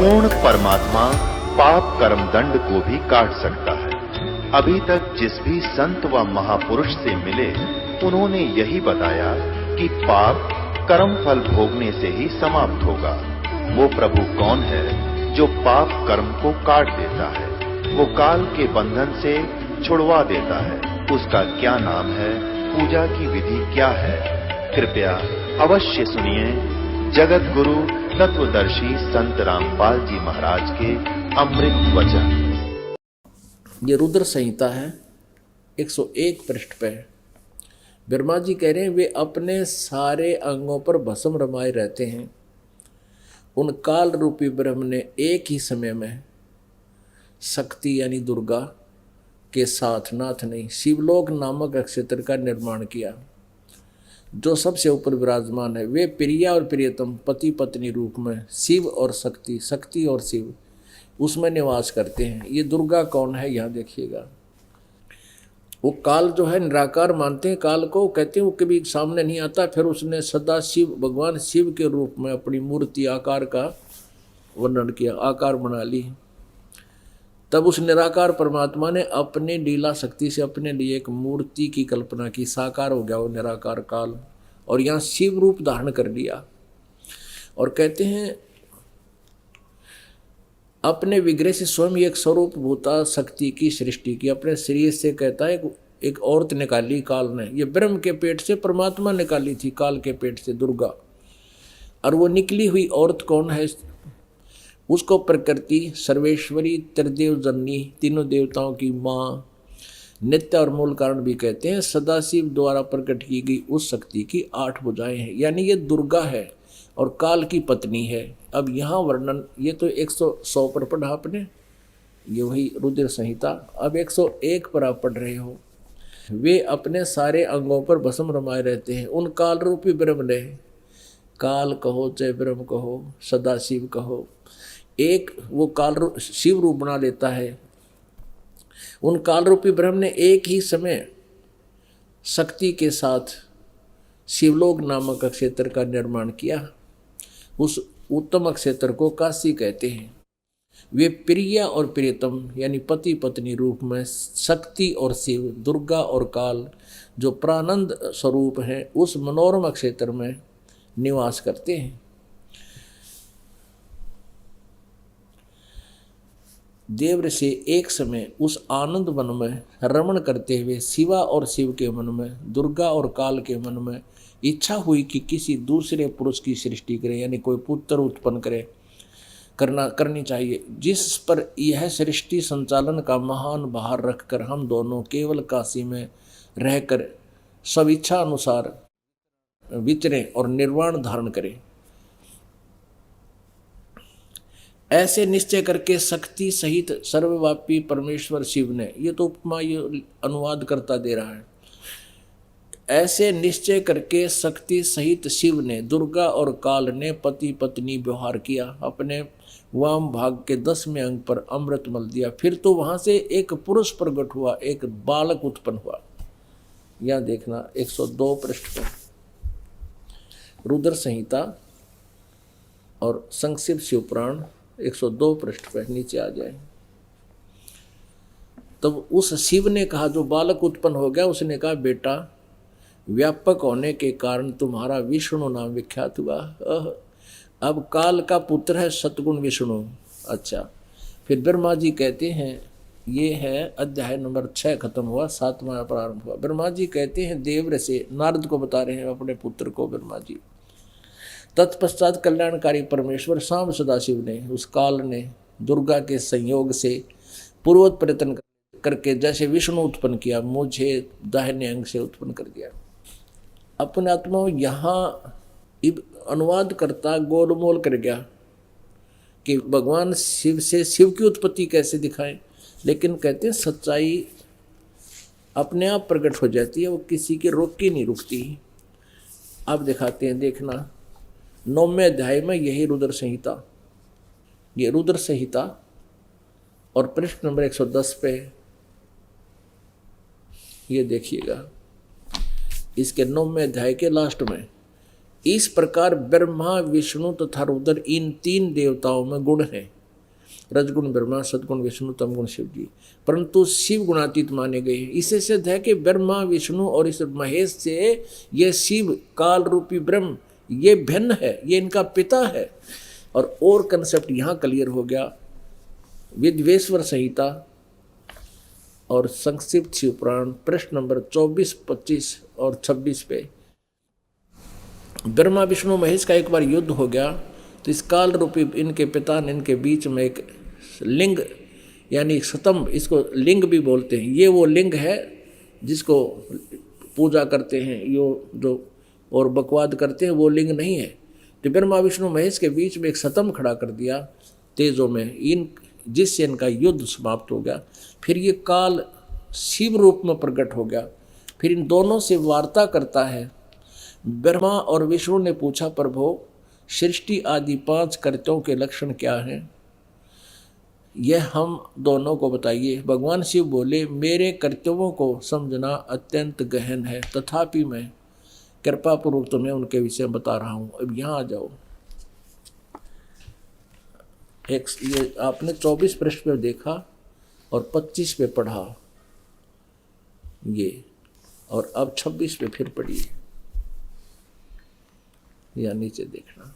पूर्ण परमात्मा पाप कर्म दंड को भी काट सकता है। अभी तक जिस भी संत व महापुरुष से मिले उन्होंने यही बताया कि पाप कर्म फल भोगने से ही समाप्त होगा। वो प्रभु कौन है जो पाप कर्म को काट देता है, वो काल के बंधन से छुड़वा देता है। उसका क्या नाम है, पूजा की विधि क्या है? कृपया अवश्य सुनिए जगत गुरु तत्वदर्शी संत रामपाल जी महाराज के अमृत वचन। ये रुद्र संहिता है, 101 पृष्ठ पे है। ब्रह्मा जी कह रहे हैं वे अपने सारे अंगों पर भस्म रमाए रहते हैं। उन काल रूपी ब्रह्म ने एक ही समय में शक्ति यानी दुर्गा के साथ नाथ नहीं शिवलोक नामक क्षेत्र का निर्माण किया। जो सबसे ऊपर विराजमान है वे प्रिया और प्रियतम पति पत्नी रूप में शिव और शक्ति, शक्ति और शिव उसमें निवास करते हैं। ये दुर्गा कौन है यहाँ देखिएगा। वो काल जो है निराकार मानते हैं काल को, कहते हैं वो कभी सामने नहीं आता। फिर उसने सदा शिव भगवान शिव के रूप में अपनी मूर्ति आकार का वर्णन किया, आकार बना ली। तब उस निराकार परमात्मा ने अपने लीला शक्ति से अपने लिए एक मूर्ति की कल्पना की, साकार हो गया वो निराकार काल और यहाँ शिव रूप धारण कर लिया। और कहते हैं अपने विग्रह से स्वयं एक स्वरूप भूता शक्ति की सृष्टि की। अपने शरीर से कहता है एक औरत निकाली काल ने, ये ब्रह्म के पेट से परमात्मा निकाली थी, काल के पेट से दुर्गा। और वो निकली हुई औरत कौन है, उसको प्रकृति सर्वेश्वरी त्रिदेव जननी तीनों देवताओं की माँ नित्य और मूल कारण भी कहते हैं। सदाशिव द्वारा प्रकट की गई उस शक्ति की 8 भुजाएं हैं, यानी ये दुर्गा है और काल की पत्नी है। अब यहाँ वर्णन ये तो 100 पर पढ़ा आपने, ये वही रुद्र संहिता। अब 101 पर आप पढ़ रहे हो। वे अपने सारे अंगों पर भस्म रमाए रहते हैं। उन काल रूपी ब्रह्म ने, काल कहो चाहे ब्रह्म कहो सदाशिव कहो, एक वो काल शिव रूप बना लेता है। उन काल रूपी ब्रह्म ने एक ही समय शक्ति के साथ शिवलोक नामक क्षेत्र का निर्माण किया। उस उत्तम क्षेत्र को काशी कहते हैं। वे प्रिया और प्रियतम यानी पति पत्नी रूप में शक्ति और शिव, दुर्गा और काल जो प्रानंद स्वरूप हैं उस मनोरम क्षेत्र में निवास करते हैं। देव से एक समय उस आनंद वन में रमण करते हुए शिवा और शिव के मन में, दुर्गा और काल के मन में इच्छा हुई कि किसी दूसरे पुरुष की सृष्टि करे, यानी कोई पुत्र उत्पन्न करनी चाहिए, जिस पर यह सृष्टि संचालन का महान भार रखकर हम दोनों केवल काशी में रहकर स्वेच्छा अनुसार विचरें और निर्वाण धारण करें। ऐसे निश्चय करके शक्ति सहित सर्वव्यापी परमेश्वर शिव ने, ये तो उपमा ये अनुवाद करता दे रहा है, ऐसे निश्चय करके शक्ति सहित शिव ने, दुर्गा और काल ने पति पत्नी व्यवहार किया। अपने वाम भाग के 10वें अंग पर अमृत मल दिया। फिर तो वहां से एक पुरुष प्रकट हुआ, एक बालक उत्पन्न हुआ। यह देखना 102 पृष्ठ पर रुद्र संहिता और संक्षिप्त शिवपुराण 102 पृष्ठ पर नीचे आ जाए। तब उस शिव ने कहा, जो बालक उत्पन्न हो गया, उसने कहा बेटा व्यापक होने के कारण तुम्हारा विष्णु नाम विख्यात हुआ। अब काल का पुत्र है सतगुण विष्णु। अच्छा, फिर ब्रह्मा जी कहते हैं, ये है अध्याय नंबर 6 खत्म हुआ, 7वां प्रारंभ हुआ। ब्रह्मा जी कहते हैं देव से नारद को बता रहे हैं अपने पुत्र को ब्रह्मा जी। तत्पश्चात कल्याणकारी परमेश्वर शाम सदाशिव ने, उस काल ने दुर्गा के संयोग से पूर्वोत प्रयत्न करके जैसे विष्णु उत्पन्न किया, मुझे दाहिने अंग से उत्पन्न कर दिया। अपने आत्मा यहाँ अनुवाद करता गोलमोल कर गया कि भगवान शिव से शिव की उत्पत्ति कैसे दिखाएं, लेकिन कहते हैं सच्चाई अपने आप प्रकट हो जाती है, वो किसी के रोक की नहीं रुकती। अब दिखाते हैं, देखना 9वें अध्याय में यही रुद्र संहिता, ये रुद्र संहिता और पृष्ठ नंबर 110 पे ये देखिएगा, इसके 9वें अध्याय के लास्ट में इस प्रकार ब्रह्मा विष्णु तथा रुद्र इन 3 देवताओं में गुण है। रजगुण ब्रह्मा, सदगुण विष्णु, तमगुण शिव जी, परंतु शिव गुणातीत माने गए। इससे सिद्ध है कि ब्रह्मा विष्णु और इस महेश से ये शिव काल रूपी ब्रह्म ये भिन्न है, ये इनका पिता है। और कंसेप्ट यहाँ क्लियर हो गया। विद्वेश्वर संहिता और संक्षिप्त शिव पुराण पृष्ठ नंबर 24, 25 और 26 पे ब्रह्मा विष्णु महेश का एक बार युद्ध हो गया तो इस काल रूपी इनके पिता ने इनके बीच में एक लिंग यानी स्तंभ, इसको लिंग भी बोलते हैं, ये वो लिंग है जिसको पूजा करते हैं यो जो और बकवाद करते हैं, वो लिंग नहीं है। तो ब्रह्मा विष्णु महेश के बीच में एक स्तंभ खड़ा कर दिया तेजों में, जिससे इनका युद्ध समाप्त हो गया। फिर ये काल शिव रूप में प्रकट हो गया, फिर इन दोनों से वार्ता करता है। ब्रह्मा और विष्णु ने पूछा, प्रभु सृष्टि आदि 5 कर्तव्यों के लक्षण क्या हैं, यह हम दोनों को बताइए। भगवान शिव बोले, मेरे कर्तव्यों को समझना अत्यंत गहन है, तथापि मैं कृपा पूर्वक तुम्हें उनके विषय में बता रहा हूँ। अब यहाँ आ जाओ। ये आपने 24 पृष्ठ पे देखा और 25 पे पढ़ा ये, और अब 26 पे फिर पढ़िए या नीचे देखना।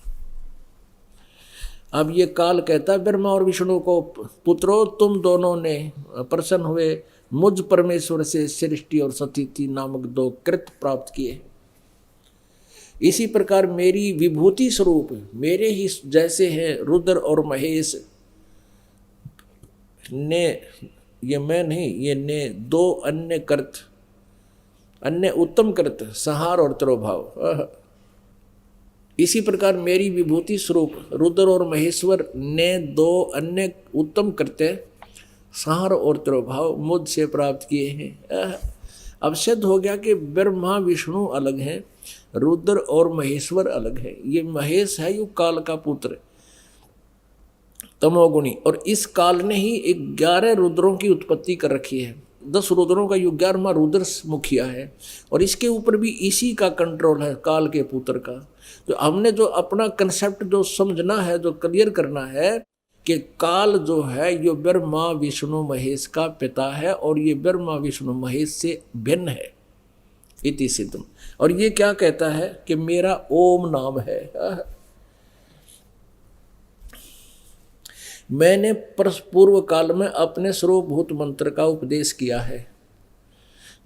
अब ये काल कहता है ब्रह्मा और विष्णु को, पुत्रो तुम दोनों ने प्रसन्न हुए मुझ परमेश्वर से सृष्टि और स्थिति नामक 2 कृत प्राप्त किए। इसी प्रकार मेरी विभूति स्वरूप मेरे ही जैसे हैं रुद्र और महेश ने, ये मैं नहीं, ये ने 2 अन्य कृत, अन्य उत्तम कृत संहार और तिरोभाव। इसी प्रकार मेरी विभूति स्वरूप रुद्र और महेश्वर ने 2 अन्य उत्तम कृत्य संहार और तिरोभाव मुझसे प्राप्त किए हैं। अब सिद्ध हो गया कि ब्रह्मा विष्णु अलग हैं, रुद्र और महेश्वर अलग है। ये महेश है यो काल का पुत्र तमोगुणी, और इस काल ने ही 11 रुद्रों की उत्पत्ति कर रखी है। 10 रुद्रों का 11वां रुद्र मुखिया है, और इसके ऊपर भी इसी का कंट्रोल है काल के पुत्र का। तो हमने जो अपना कंसेप्ट जो समझना है, जो क्लियर करना है कि काल जो है ये ब्रह्मा विष्णु महेश का पिता है, और ये ब्रह्मा विष्णु महेश से भिन्न है इति सिद्धम। और ये क्या कहता है कि मेरा ओम नाम है। मैंने पूर्व काल में अपने सर्वभूत मंत्र का उपदेश किया है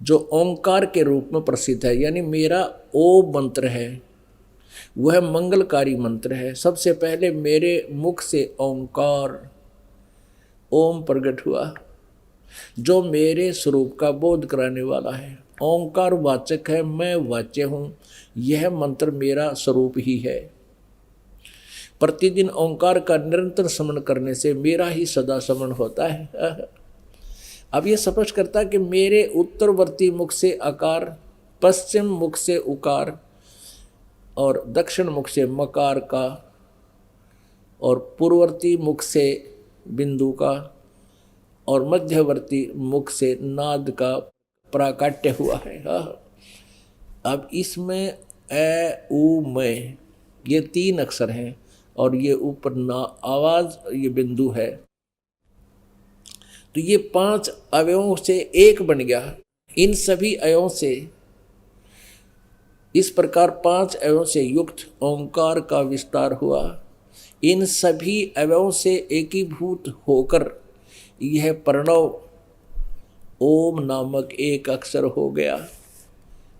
जो ओंकार के रूप में प्रसिद्ध है, यानी मेरा ओम मंत्र है, वह मंगलकारी मंत्र है। सबसे पहले मेरे मुख से ओंकार ओम प्रकट हुआ जो मेरे स्वरूप का बोध कराने वाला है। ओंकार वाचक है, मैं वाच्य हूँ, यह मंत्र मेरा स्वरूप ही है। प्रतिदिन ओंकार का निरंतर स्मरण करने से मेरा ही सदा स्मरण होता है। अब ये स्पष्ट करता है कि मेरे उत्तरवर्ती मुख से आकार, पश्चिम मुख से उकार और दक्षिण मुख से मकार का, और पूर्ववर्ती मुख से बिंदु का, और मध्यवर्ती मुख से नाद का प्राकाट्य हुआ है। अब इसमें ए उ मैं ये 3 अक्षर हैं, और ये ऊपर ना आवाज ये बिंदु है। तो ये 5 अवयवों से एक बन गया। इन सभी अवयवों से, इस प्रकार 5 अवयवों से युक्त ओंकार का विस्तार हुआ। इन सभी अवयवों से एकीभूत होकर यह प्रणव ओम नामक एक अक्षर हो गया।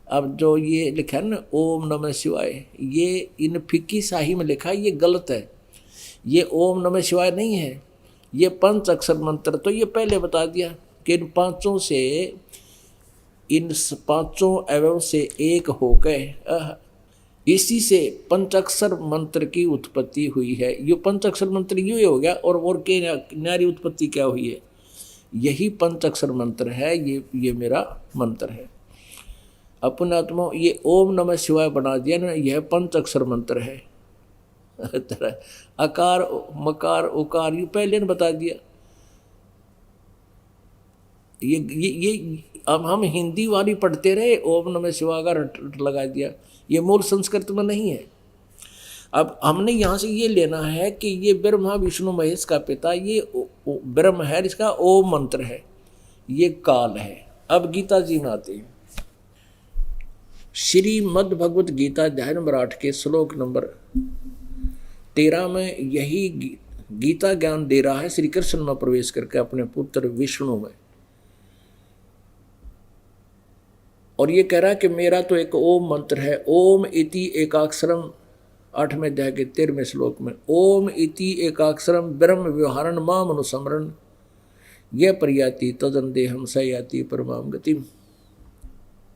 अब जो ये लिखा है ना ओम नमः शिवाय, ये इन फिक्की शाही में लिखा है, ये गलत है। ये ओम नमः शिवाय नहीं है, ये 5 अक्षर मंत्र। तो ये पहले बता दिया कि इन 5 से, इन 5 अवयव से एक हो गए। इसी से पंचाक्षर मंत्र की उत्पत्ति हुई है। ये पंचाक्षर मंत्र ये हो गया, और के न्यारी उत्पत्ति क्या हुई है, यही पंचाक्षर मंत्र है। ये मेरा मंत्र है। अपने आत्मा ये ओम नमः शिवाय बना दिया ना, यह पंचाक्षर मंत्र है। अकार मकार उकार ये पहले ने बता दिया। ये अब हम हिंदी वाली पढ़ते रहे, ओम नमः शिवाय का रट लगा दिया, ये मूल संस्कृत में नहीं है। अब हमने यहाँ से ये लेना है कि ये ब्रह्मा विष्णु महेश का पिता ये ब्रह्म है, इसका ओम मंत्र है, ये काल है। अब गीता जी में आते हैं। श्रीमद् भगवत गीता अध्याय नंबर 8 के श्लोक नंबर 13 में यही गीता ज्ञान दे रहा है श्री कृष्ण में प्रवेश करके अपने पुत्र विष्णु में, और ये कह रहा है कि मेरा तो एक ओम मंत्र है। ओम इति एकाक्षरम 8वें अध्याय के 13वें श्लोक में, ओम इति एकाक्षरम ब्रह्म व्यवहारण माम अनुस्मरण यह प्रयाति तदन देहम स याति परमाम गतिम।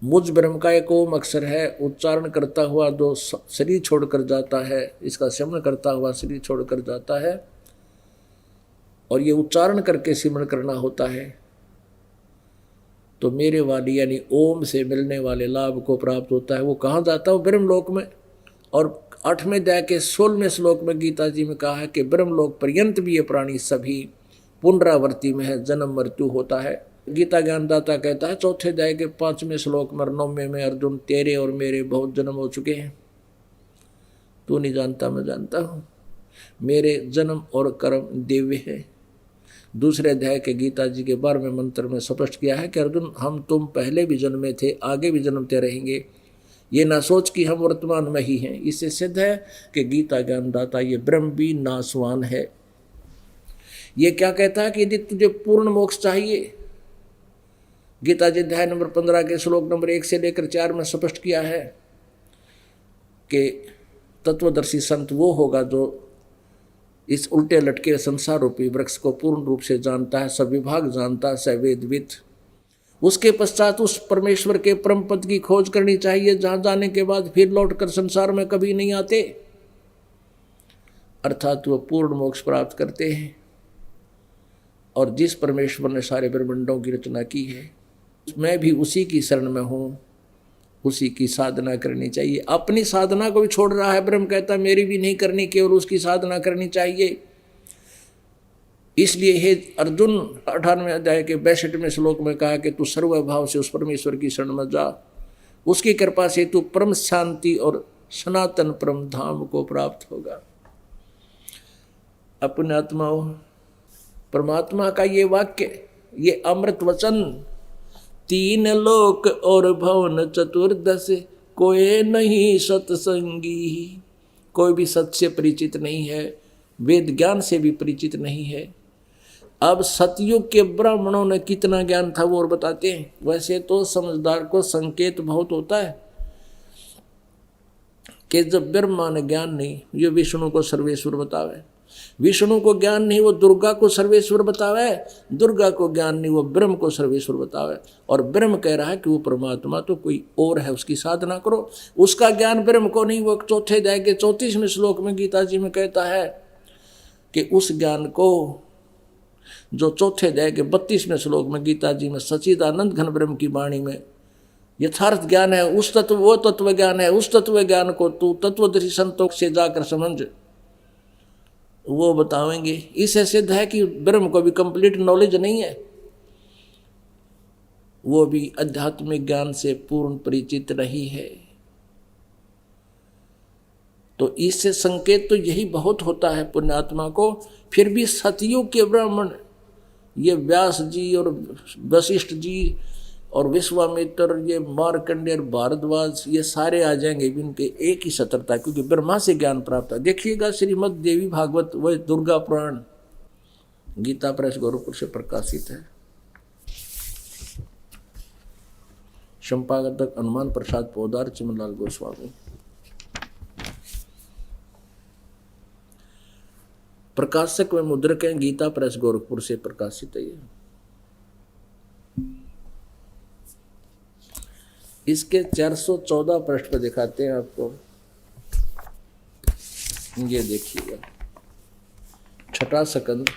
मुझ ब्रह्म का एक ओम अक्षर है, उच्चारण करता हुआ जो शरीर छोड़कर जाता है, इसका सिमरण करता हुआ शरीर छोड़कर जाता है, और ये उच्चारण करके सिमरण करना होता है, तो मेरे वाली यानी ओम से मिलने वाले लाभ को प्राप्त होता है। वो कहाँ जाता है? वो ब्रह्मलोक में। और 8वें अध्याय के 16वें श्लोक में गीता जी में कहा है कि ब्रह्मलोक पर्यंत भी ये प्राणी सभी पुनरावृत्ति में है, जन्म मृत्यु होता है। गीता ज्ञानदाता कहता है 4थे अध्याय के 5वें श्लोक में 9वें में, अर्जुन तेरे और मेरे बहुत जन्म हो चुके हैं, तू नहीं जानता मैं जानता हूँ, मेरे जन्म और कर्म दिव्य है। दूसरे अध्याय के गीता जी के 12वें मंत्र में स्पष्ट किया है कि अर्जुन हम तुम पहले भी जन्मे थे, आगे भी जन्मते रहेंगे, ये ना सोच कि हम वर्तमान में ही हैं। इससे सिद्ध है कि गीता ज्ञानदाता ये ब्रह्म भी नासवान है। ये क्या कहता है कि यदि तुझे पूर्ण मोक्ष चाहिए, गीता जी अध्याय नंबर 15 के श्लोक नंबर 1 से लेकर 4 में स्पष्ट किया है कि तत्वदर्शी संत वो होगा जो इस उल्टे लटके संसार रूपी वृक्ष को पूर्ण रूप से जानता है, सविभाग जानता है, सवेदविद। उसके पश्चात उस परमेश्वर के परम पद की खोज करनी चाहिए, जहां जाने के बाद फिर लौटकर संसार में कभी नहीं आते, अर्थात वो पूर्ण मोक्ष प्राप्त करते हैं। और जिस परमेश्वर ने सारे ब्रह्मांडों की रचना की है, मैं भी उसी की शरण में हूँ, उसी की साधना करनी चाहिए। अपनी साधना को भी छोड़ रहा है, ब्रह्म कहता मेरी भी नहीं करनी, केवल उसकी साधना करनी चाहिए। इसलिए हे अर्जुन 98वें अध्याय के 62वें श्लोक में कहा कि तू सर्वभाव से उस परमेश्वर की शरण में जा, उसकी कृपा से तू परम शांति और सनातन परम धाम को प्राप्त होगा। अपने आत्माओं, परमात्मा का ये वाक्य, ये अमृत वचन, 3 लोक और भवन चतुर्दश कोई नहीं सत्संगी। कोई भी सत्य से परिचित नहीं है, वेद ज्ञान से भी परिचित नहीं है। अब सतयुग के ब्राह्मणों ने कितना ज्ञान था वो और बताते हैं। वैसे तो समझदार को संकेत बहुत होता है कि जब ब्रह्मा ने ज्ञान नहीं, ये विष्णु को सर्वेश्वर बतावे, विष्णु को ज्ञान नहीं वो दुर्गा को सर्वेश्वर बतावे, दुर्गा को ज्ञान नहीं वो ब्रह्म को सर्वेश्वर बतावे। और ब्रह्म कह रहा है कि वो परमात्मा तो कोई और है, उसकी साधना करो। उसका ज्ञान ब्रह्म को नहीं, वो 4थे अध्याय के 34वें श्लोक में गीता जी में कहता है कि उस ज्ञान को जो 4थे अध्याय के 32वें श्लोक में गीता जी में सच्चिदानंद घन ब्रह्म की वाणी में यथार्थ ज्ञान है, उस तत्व वो तत्व ज्ञान है, उस तत्व ज्ञान को तू तत्वदर्शी संतों से जाकर समझ, वो बताएंगे। इससे सिद्ध है कि ब्रह्म को भी कंप्लीट नॉलेज नहीं है, वो भी आध्यात्मिक ज्ञान से पूर्ण परिचित नहीं है। तो इससे संकेत तो यही बहुत होता है पुण्यात्मा को। फिर भी सतयुग के ब्राह्मण, ये व्यास जी और वशिष्ठ जी और विश्वामित्र, ये मार्कंडेय और भारद्वाज, ये सारे आ जाएंगे इनके एक ही सत्रता, क्योंकि ब्रह्मा से ज्ञान प्राप्त है। देखिएगा श्रीमद् देवी भागवत व दुर्गा पुराण गीता प्रेस गोरखपुर से प्रकाशित है। संपादक हनुमान प्रसाद पोदार, चिमनलाल गोस्वामी। प्रकाशक व मुद्रक हैं, गीता प्रेस गोरखपुर से प्रकाशित है। इसके 414 पृष्ठ पर दिखाते हैं आपको, ये देखिएगा। 6ठा स्कंद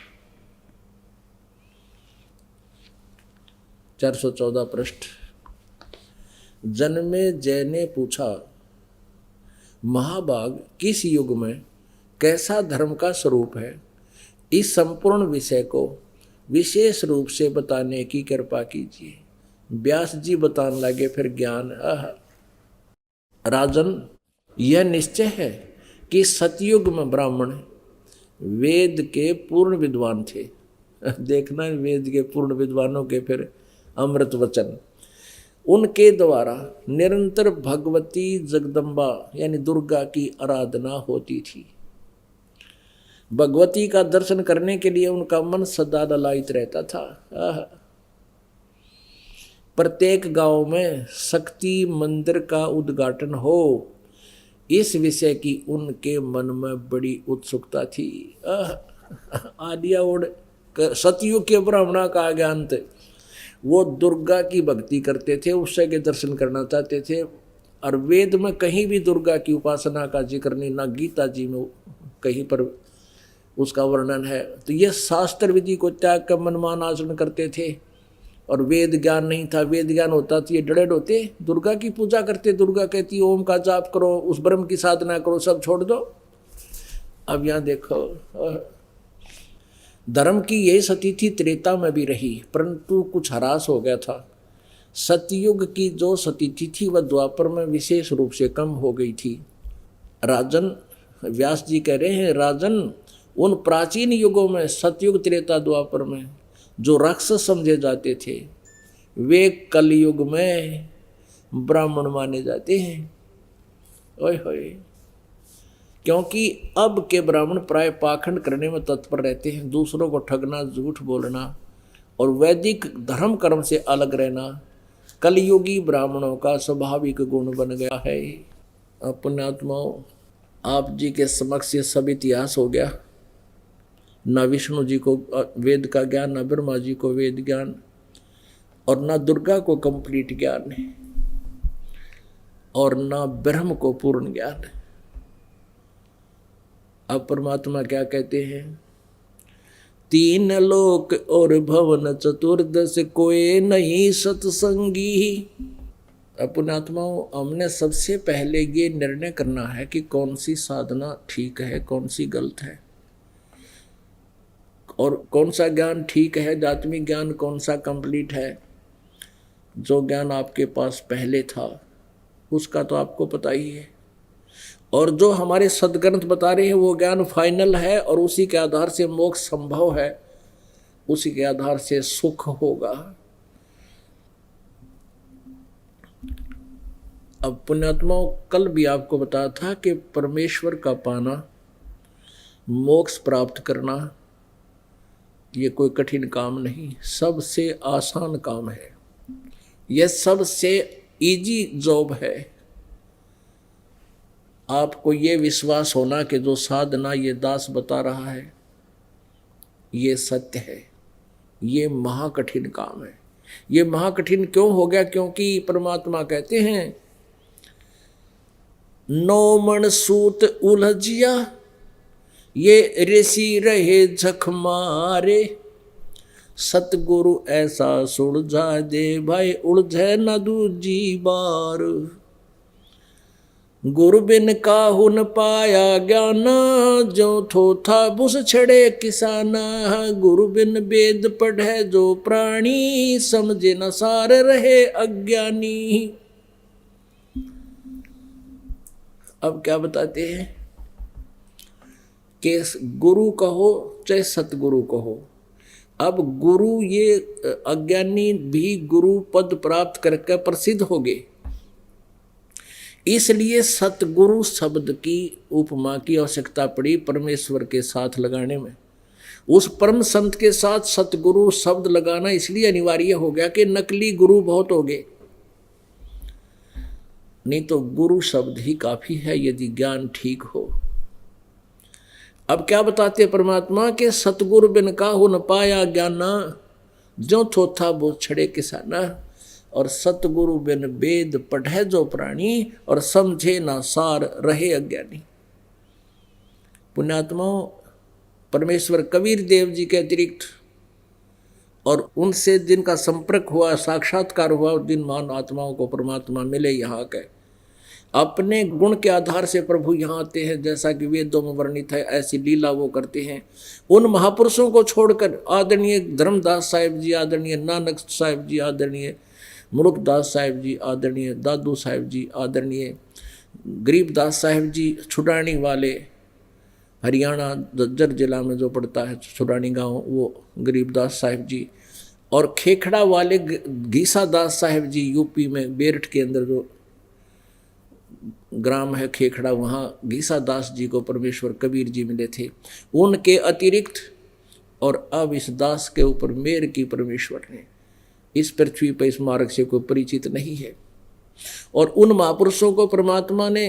414 पृष्ठ। जन्मे जय ने पूछा, महाभाग किस युग में कैसा धर्म का स्वरूप है, इस संपूर्ण विषय को विशेष रूप से बताने की कृपा कीजिए। व्यास जी बताने लगे फिर ज्ञान। राजन, यह निश्चय है कि सतयुग में ब्राह्मण वेद के पूर्ण विद्वान थे। देखना वेद के पूर्ण विद्वानों के फिर अमृत वचन, उनके द्वारा निरंतर भगवती जगदम्बा यानी दुर्गा की आराधना होती थी। भगवती का दर्शन करने के लिए उनका मन सदा ललायित रहता था। प्रत्येक गांव में शक्ति मंदिर का उद्घाटन हो, इस विषय की उनके मन में बड़ी उत्सुकता थी। आदिया उड़ सतयुग के ब्राह्मणा का ज्ञान थे, वो दुर्गा की भक्ति करते थे, उससे के दर्शन करना चाहते थे। और वेद में कहीं भी दुर्गा की उपासना का जिक्र नहीं, ना गीता जी में कहीं पर उसका वर्णन है। तो ये शास्त्र विधि को त्याग कर मनमान आचरण करते थे और वेद ज्ञान नहीं था। वेद ज्ञान होता तो ये डड़ेड होते, दुर्गा की पूजा करते। दुर्गा कहती ओम का जाप करो, उस ब्रह्म की साधना करो, सब छोड़ दो। अब यहाँ देखो, धर्म की यही सती थी, त्रेता में भी रही, परंतु कुछ ह्रास हो गया था। सतयुग की जो सती थी वह द्वापर में विशेष रूप से कम हो गई थी। राजन, व्यास जी कह रहे हैं, राजन उन प्राचीन युगों में सतयुग त्रेता द्वापर में जो राक्षस समझे जाते थे, वे कलयुग में ब्राह्मण माने जाते हैं। ओए होए, क्योंकि अब के ब्राह्मण प्राय पाखंड करने में तत्पर रहते हैं, दूसरों को ठगना, झूठ बोलना और वैदिक धर्म कर्म से अलग रहना कलयुगी ब्राह्मणों का स्वाभाविक गुण बन गया है। पुण्यात्माओं, आप जी के समक्ष ये सब इतिहास हो गया। ना विष्णु जी को वेद का ज्ञान, ना ब्रह्मा जी को वेद ज्ञान, और ना दुर्गा को कंप्लीट ज्ञान है, और ना ब्रह्म को पूर्ण ज्ञान है। अब परमात्मा क्या कहते हैं, तीन लोक और भवन चतुर्दश कोई नहीं सत्संगी। पुण्यात्माओं, हमने सबसे पहले ये निर्णय करना है कि कौन सी साधना ठीक है, कौन सी गलत है, और कौन सा ज्ञान ठीक है, आत्मिक ज्ञान कौन सा कंप्लीट है। जो ज्ञान आपके पास पहले था उसका तो आपको पता ही है, और जो हमारे सदग्रंथ बता रहे हैं वो ज्ञान फाइनल है, और उसी के आधार से मोक्ष संभव है, उसी के आधार से सुख होगा। अब पुण्यात्माओं, कल भी आपको बताया था कि परमेश्वर का पाना, मोक्ष प्राप्त करना, ये कोई कठिन काम नहीं, सबसे आसान काम है, यह सबसे इजी जॉब है। आपको ये विश्वास होना कि जो साधना ये दास बता रहा है ये सत्य है, ये महाकठिन काम है। ये महाकठिन क्यों हो गया? क्योंकि परमात्मा कहते हैं, नौ मन सूत उलझिया ये ऋषि रहे झक मारे, सतगुरु ऐसा सुलझा दे भाई उलझे न दूजी बार। गुरु बिन काहू न पाया ज्ञान, जो थो था बुस छड़े किसाना। गुरु बिन वेद पढ़े जो प्राणी, समझे न सार रहे अज्ञानी। अब क्या बताते हैं कि गुरु कहो चाहे सतगुरु कहो, अब गुरु ये अज्ञानी भी गुरु पद प्राप्त करके प्रसिद्ध हो गए, इसलिए सतगुरु शब्द की उपमा की आवश्यकता पड़ी परमेश्वर के साथ लगाने में। उस परम संत के साथ सतगुरु शब्द लगाना इसलिए अनिवार्य हो गया कि नकली गुरु बहुत हो गए, नहीं तो गुरु शब्द ही काफी है यदि ज्ञान ठीक हो। अब क्या बताते परमात्मा के सतगुरु बिन काहू न पाया ज्ञाना, जो थोथा वो छड़े किसाना। और सतगुरु बिन वेद पढ़े जो प्राणी, और समझे ना सार रहे अज्ञानी। पुण्यात्माओं, परमेश्वर कबीर देव जी के अतिरिक्त और उनसे जिनका संपर्क हुआ, साक्षात्कार हुआ, जिन महान आत्माओं को परमात्मा मिले यहाँ के, अपने गुण के आधार से प्रभु यहाँ आते हैं, जैसा कि वेदों में वर्णित है, ऐसी लीला वो करते हैं। उन महापुरुषों को छोड़कर आदरणीय धर्मदास साहिब जी, आदरणीय नानक साहिब जी, आदरणीय मुरुखदास साहिब जी, आदरणीय दादू साहिब जी, आदरणीय गरीबदास साहिब जी छुड़ानी वाले, हरियाणा झज्जर जिला में जो पड़ता है छुड़ानी गांव, वो गरीबदास साहिब जी। और खेखड़ा वाले घीसा दास साहिब जी, यूपी में बेरठ के अंदर जो ग्राम है खेखड़ा, वहाँ घीसा दास जी को परमेश्वर कबीर जी मिले थे। उनके अतिरिक्त और अब इस दास के ऊपर मेहर की परमेश्वर ने, इस पृथ्वी पर इस मार्ग से कोई परिचित नहीं है। और उन महापुरुषों को परमात्मा ने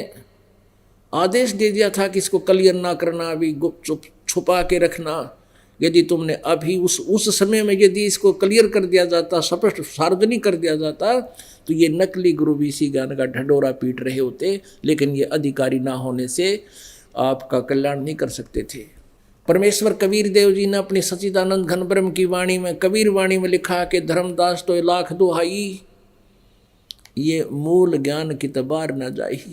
आदेश दे दिया था कि इसको क्लियर ना करना, अभी गुप्त छुपा के रखना। यदि तुमने अभी उस समय में यदि इसको क्लियर कर दिया जाता, स्पष्ट सार्वजनिक कर दिया जाता, तो ये नकली गुरु भी इसी ज्ञान का ढंडोरा पीट रहे होते। लेकिन ये अधिकारी ना होने से आपका कल्याण नहीं कर सकते थे। परमेश्वर कबीर देव जी ने अपनी सच्चिदानंद घन ब्रह्म की वाणी में, कबीर वाणी में लिखा कि धर्मदास तो लाख दुहाई, ये मूल ज्ञान की तबार न जाई।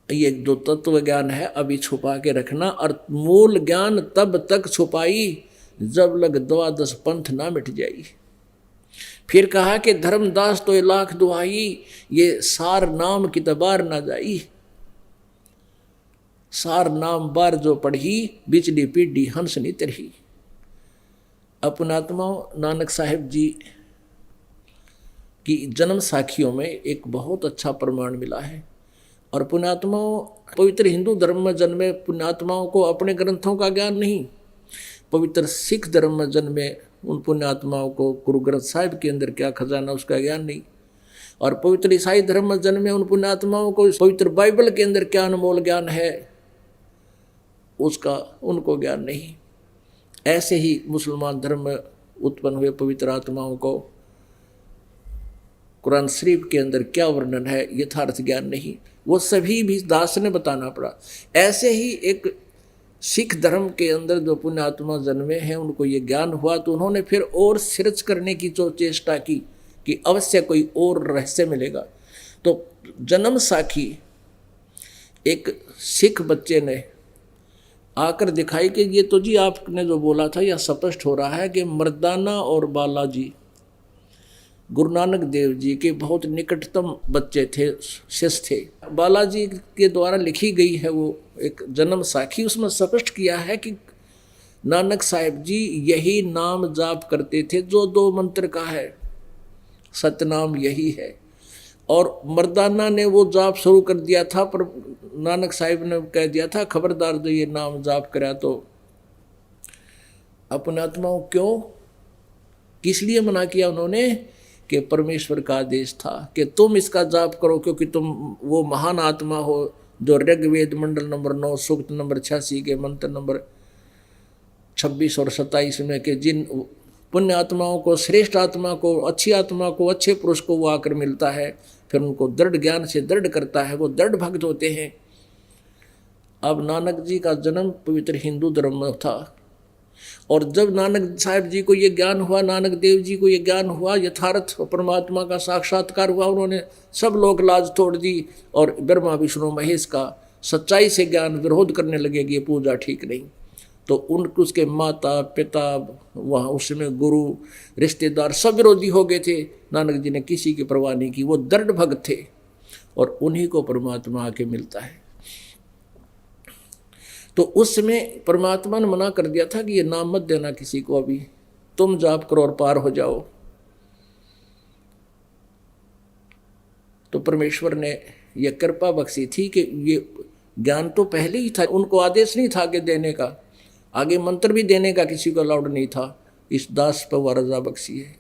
ये जो तत्व ज्ञान है अभी छुपा के रखना, और मूल ज्ञान तब तक छुपाई जब लग द्वादश पंथ ना मिट जाई। फिर कहा कि धर्मदास तो लाख दुहाई, ये सार नाम की तबार ना जाई। सार नाम बार जो पढ़ी, बिचली पीढ़ी हंस नहीं तरही। अपनात्मा नानक साहिब जी की जन्म साखियों में एक बहुत अच्छा प्रमाण मिला है। और पुण्यात्माओं, पवित्र हिंदू धर्म में जन्मे पुण्यात्माओं को अपने ग्रंथों का ज्ञान नहीं, पवित्र सिख धर्म में जन्मे उन पुण्यात्माओं को गुरु ग्रंथ साहिब के अंदर क्या खजाना उसका ज्ञान नहीं, और पवित्र ईसाई धर्म में जन्मे उन पुण्यात्माओं को पवित्र बाइबल के अंदर क्या अनमोल ज्ञान है उसका उनको ज्ञान नहीं। ऐसे ही मुसलमान धर्म में उत्पन्न हुए पवित्र आत्माओं को कुरान शरीफ के अंदर क्या वर्णन है यथार्थ ज्ञान नहीं, वो सभी भी दास ने बताना पड़ा। ऐसे ही एक सिख धर्म के अंदर जो पुण्यात्मा जन्मे हैं उनको ये ज्ञान हुआ, तो उन्होंने फिर और सर्च करने की जो चेष्टा की कि अवश्य कोई और रहस्य मिलेगा। तो जन्म साखी एक सिख बच्चे ने आकर दिखाई कि ये तो जी आपने जो बोला था यह स्पष्ट हो रहा है कि मर्दाना और बालाजी गुरु नानक देव जी के बहुत निकटतम बच्चे थे, शिष्य थे। बालाजी के द्वारा लिखी गई है वो एक जन्म साखी, उसमें स्पष्ट किया है कि नानक साहिब जी यही नाम जाप करते थे जो 2 मंत्र का है, सतनाम यही है। और मर्दाना ने वो जाप शुरू कर दिया था, पर नानक साहिब ने कह दिया था खबरदार जो ये नाम जाप करा तो अपने आत्माओं क्यों, किस लिए मना किया उन्होंने कि परमेश्वर का आदेश था कि तुम इसका जाप करो, क्योंकि तुम वो महान आत्मा हो जो ऋग्वेद मंडल नंबर 9 सूक्त नंबर 86 के मंत्र नंबर 26 और 27 में के जिन पुण्य आत्माओं को, श्रेष्ठ आत्मा को, अच्छी आत्मा को, अच्छे पुरुष को वो आकर मिलता है, फिर उनको दृढ़ ज्ञान से दृढ़ करता है, वो दृढ़ भक्त होते हैं। अब नानक जी का जन्म पवित्र हिंदू धर्म में था, और जब नानक साहिब जी को ये ज्ञान हुआ, नानक देव जी को ये ज्ञान हुआ, यथार्थ परमात्मा का साक्षात्कार हुआ, उन्होंने सब लोग लाज तोड़ दी और ब्रह्मा विष्णु महेश का सच्चाई से ज्ञान विरोध करने लगे कि ये पूजा ठीक नहीं। तो उसके माता पिता, वहाँ उसमें गुरु, रिश्तेदार सब विरोधी हो गए थे। नानक जी ने किसी की परवाह नहीं की, वो दृढ़ भक्त थे, और उन्हीं को परमात्मा आके मिलता है। तो उस समय परमात्मा ने मना कर दिया था कि ये नाम मत देना किसी को, अभी तुम जाप करो और पार हो जाओ। तो परमेश्वर ने यह कृपा बख्शी थी कि ये ज्ञान तो पहले ही था, उनको आदेश नहीं था कि देने का, आगे मंत्र भी देने का किसी को अलाउड नहीं था। इस दास पर वह रजा बख्शी है।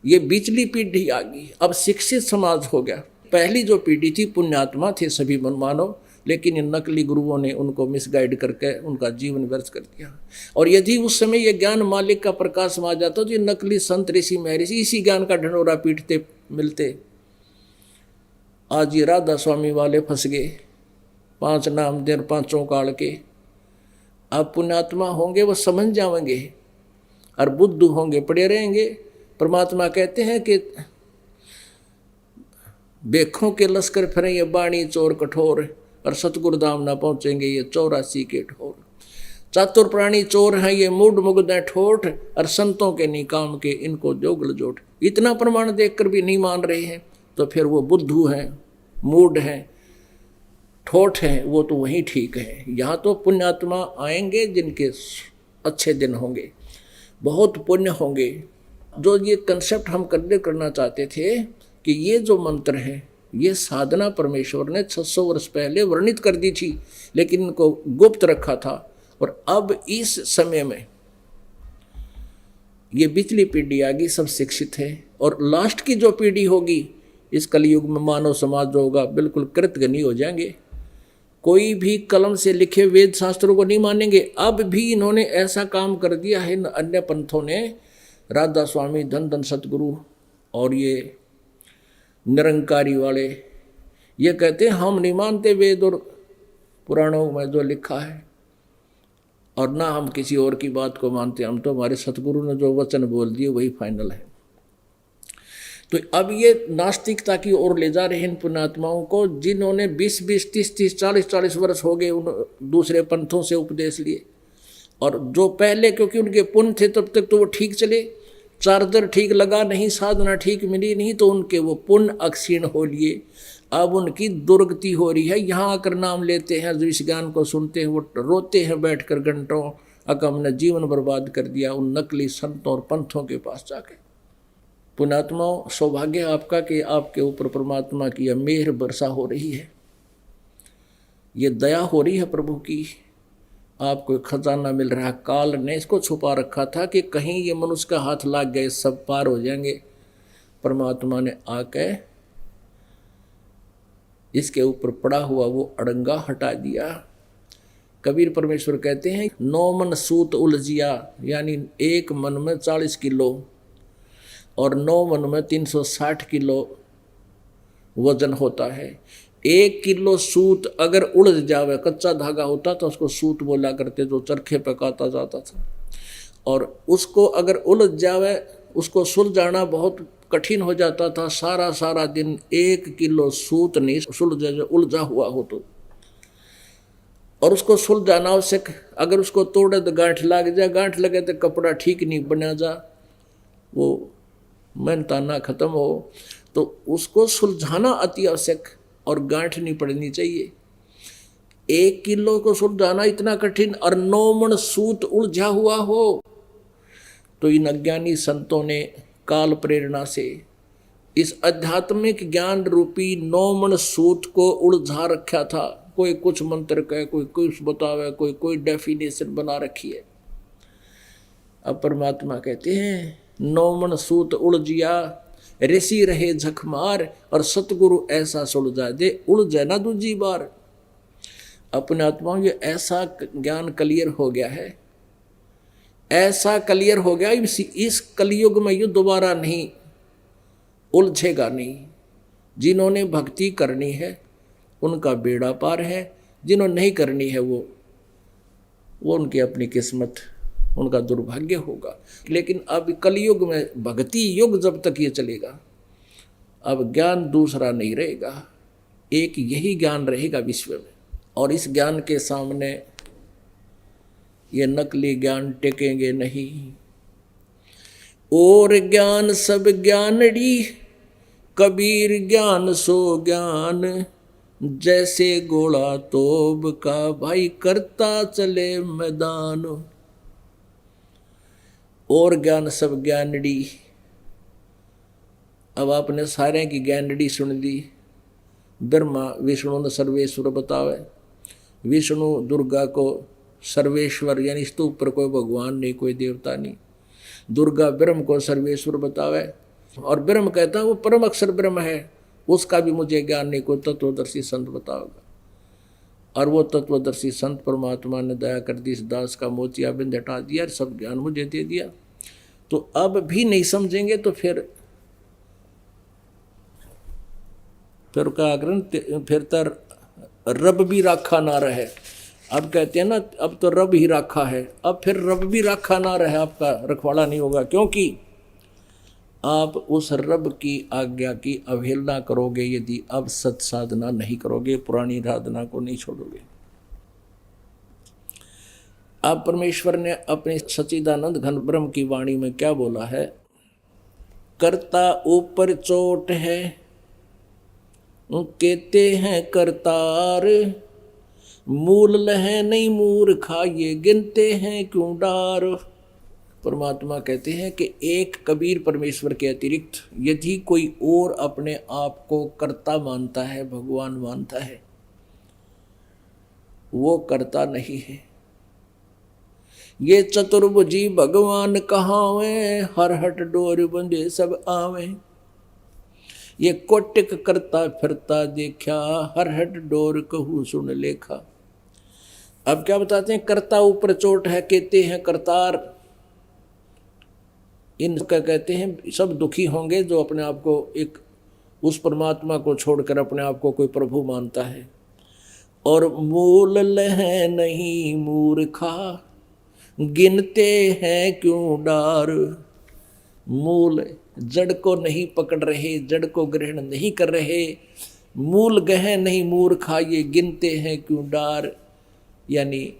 ये बिचली पीढ़ी आ गई, अब शिक्षित समाज हो गया। पहली जो पीढ़ी थी पुण्यात्मा थे सभी मनमानव, लेकिन इन नकली गुरुओं ने उनको मिसगाइड करके उनका जीवन व्यर्थ कर दिया। और यदि उस समय ये ज्ञान मालिक का प्रकाश में आ जाता तो ये नकली संत ऋषि महर्षि इसी ज्ञान का ढंढोरा पीटते मिलते। आज ये राधा स्वामी वाले फंस गए, 5 नाम देर 5 काल के। अब पुण्यात्मा होंगे वो समझ जाएंगे, और बुद्धू होंगे पड़े रहेंगे। परमात्मा कहते हैं कि बेखों के लश्कर फिरें ये बाणी चोर कठोर, और सतगुरु धाम ना पहुंचेंगे ये 84 के ठोर। चातुर प्राणी चोर हैं ये मूड मुग्ध ठोठ, और संतों के निकाम के इनको जोगल जोट। इतना प्रमाण देखकर भी नहीं मान रहे हैं। तो फिर वो बुद्धू हैं, मूढ़ हैं, ठोठ हैं, वो तो वहीं ठीक है। यहाँ तो पुण्यात्मा आएंगे जिनके अच्छे दिन होंगे, बहुत पुण्य होंगे। जो ये कंसेप्ट हम करना चाहते थे कि ये जो मंत्र है, ये साधना परमेश्वर ने 600 वर्ष पहले वर्णित कर दी थी, लेकिन इनको गुप्त रखा था। और अब इस समय में ये पिछली पीढ़ी आ गई, सब शिक्षित है, और लास्ट की जो पीढ़ी होगी इस कलयुग में, मानव समाज जो होगा, बिल्कुल कृतघ्नी हो जाएंगे। कोई भी कलम से लिखे वेद शास्त्रों को नहीं मानेंगे। अब भी इन्होंने ऐसा काम कर दिया है अन्य पंथों ने, राधा स्वामी, धन धन सतगुरु और ये निरंकारी वाले, ये कहते हैं हम नहीं मानते वेद और पुराणों में जो लिखा है, और ना हम किसी और की बात को मानते, हम तो हमारे सतगुरु ने जो वचन बोल दिए वही फाइनल है। तो अब ये नास्तिकता की ओर ले जा रहे हैं इन पुण्यात्माओं को, जिन्होंने 20-20, 30-30, 40-40 वर्ष हो गए उन दूसरे पंथों से उपदेश लिए। और जो पहले, क्योंकि उनके पुण्य थे तब तक तो वो ठीक चले, चार्जर ठीक लगा नहीं, साधना ठीक मिली नहीं, तो उनके वो पुण्य अक्षीण हो लिए। अब उनकी दुर्गति हो रही है। यहाँ आकर नाम लेते हैं, जो इस ज्ञान को सुनते हैं वो रोते हैं बैठकर घंटों, अगर हमने जीवन बर्बाद कर दिया उन नकली संतों और पंथों के पास जाके। पुण्यात्माओं, सौभाग्य आपका कि आपके ऊपर परमात्मा की मेहर वर्षा हो रही है, ये दया हो रही है प्रभु की, आपको एक खजाना मिल रहा है। काल ने इसको छुपा रखा था कि कहीं ये मनुष्य का हाथ लग गए सब पार हो जाएंगे। परमात्मा ने आके इसके ऊपर पड़ा हुआ वो अड़ंगा हटा दिया। कबीर परमेश्वर कहते हैं 9 मन सूत उलझिया, यानी एक मन में 40 किलो और 9 मन में 360 किलो वजन होता है। 1 किलो सूत अगर उलझ जावे, कच्चा धागा होता तो उसको सूत बोला करते, जो चरखे पे काता जाता था, और उसको अगर उलझ जावे, उसको सुलझाना बहुत कठिन हो जाता था। सारा दिन 1 किलो सूत नहीं सुलझे, जो उलझा हुआ हो तो, और उसको सुलझाना आवश्यक। अगर उसको तोड़े तो गांठ लग जाए, गांठ लगे तो कपड़ा ठीक नहीं बना जा, वो मेहनताना खत्म हो, तो उसको सुलझाना अति आवश्यक और गांठ नहीं पड़नी चाहिए। 1 किलो को सुलझाना इतना कठिन, और 9 मन सूत उलझा हुआ हो, तो इन अज्ञानी संतों ने काल प्रेरणा से इस आध्यात्मिक ज्ञान रूपी 9 मन सूत को उलझा रखा था। कोई कुछ मंत्र कहे, कोई कुछ बतावे, कोई डेफिनेशन बना रखी है। अब परमात्मा कहते हैं 9 मन सूत उलझिया, ऋषि रहे झकमार, और सतगुरु ऐसा सुलझा दे, उलझे ना दूजी बार। अपने आत्माओं, ये ऐसा ज्ञान क्लियर हो गया है, ऐसा क्लियर हो गया, इस कलयुग में ये दोबारा नहीं उलझेगा नहीं। जिन्होंने भक्ति करनी है उनका बेड़ा पार है, जिन्होंने नहीं करनी है वो उनकी अपनी किस्मत, उनका दुर्भाग्य होगा। लेकिन अब कलयुग में, भक्ति युग जब तक ये चलेगा, अब ज्ञान दूसरा नहीं रहेगा, एक यही ज्ञान रहेगा विश्व में। और इस ज्ञान के सामने ये नकली ज्ञान टेकेंगे नहीं। और ज्ञान सब ज्ञानड़ी, कबीर ज्ञान सो ज्ञान, जैसे घोड़ा तोब का भाई करता चले मैदान। और ज्ञान सब ज्ञानड़ी, अब आपने सारे की ज्ञानड़ी सुन ली। ब्रह्मा विष्णु ने सर्वेश्वर बतावे, विष्णु दुर्गा को सर्वेश्वर, यानी स्तूप पर कोई भगवान नहीं, कोई देवता नहीं। दुर्गा ब्रह्म को सर्वेश्वर बतावे, और ब्रह्म कहता है वो परम अक्षर ब्रह्म है, उसका भी मुझे ज्ञान नहीं, कोई तत्वदर्शी संत बताओगा। और वो तत्वदर्शी संत परमात्मा ने दया कर दी, इस दास का मोतिया बिंद हटा दिया, सब ज्ञान मुझे दे दिया। तो अब भी नहीं समझेंगे तो फिर क्या करें, फिर तो रब भी राखा ना रहे। अब कहते हैं ना, अब तो रब ही राखा है, अब फिर रब भी राखा ना रहे, आपका रखवाड़ा नहीं होगा, क्योंकि आप उस रब की आज्ञा की अवहेलना करोगे यदि अब सत साधना नहीं करोगे, पुरानी साधना को नहीं छोड़ोगे। अब परमेश्वर ने अपने सच्चिदानंद घन ब्रह्म की वाणी में क्या बोला है? कर्ता ऊपर चोट है, कहते हैं करतार, मूल लहे नहीं मूर्खा, ये गिनते हैं क्यों डार। परमात्मा कहते हैं कि एक कबीर परमेश्वर के अतिरिक्त यदि कोई और अपने आप को कर्ता मानता है, भगवान मानता है, वो कर्ता नहीं है। ये चतुर्भुजी भगवान कहावे, हर हट डोर बंधे सब आवे। ये कोटिक करता फिरता देखा, हर हट डोर कहू सुन लेखा। अब क्या बताते हैं, कर्ता ऊपर चोट है, कहते हैं करतार। इनका कहते हैं सब दुखी होंगे जो अपने आप को एक उस परमात्मा को छोड़कर अपने आप को कोई प्रभु मानता है। और मूल लह नहीं मूर्खा, गिनते हैं क्यों डार। मूल जड़ को नहीं पकड़ रहे, जड़ को ग्रहण नहीं कर रहे, मूल गह नहीं मूर्खा, ये गिनते हैं क्यों डार। यानी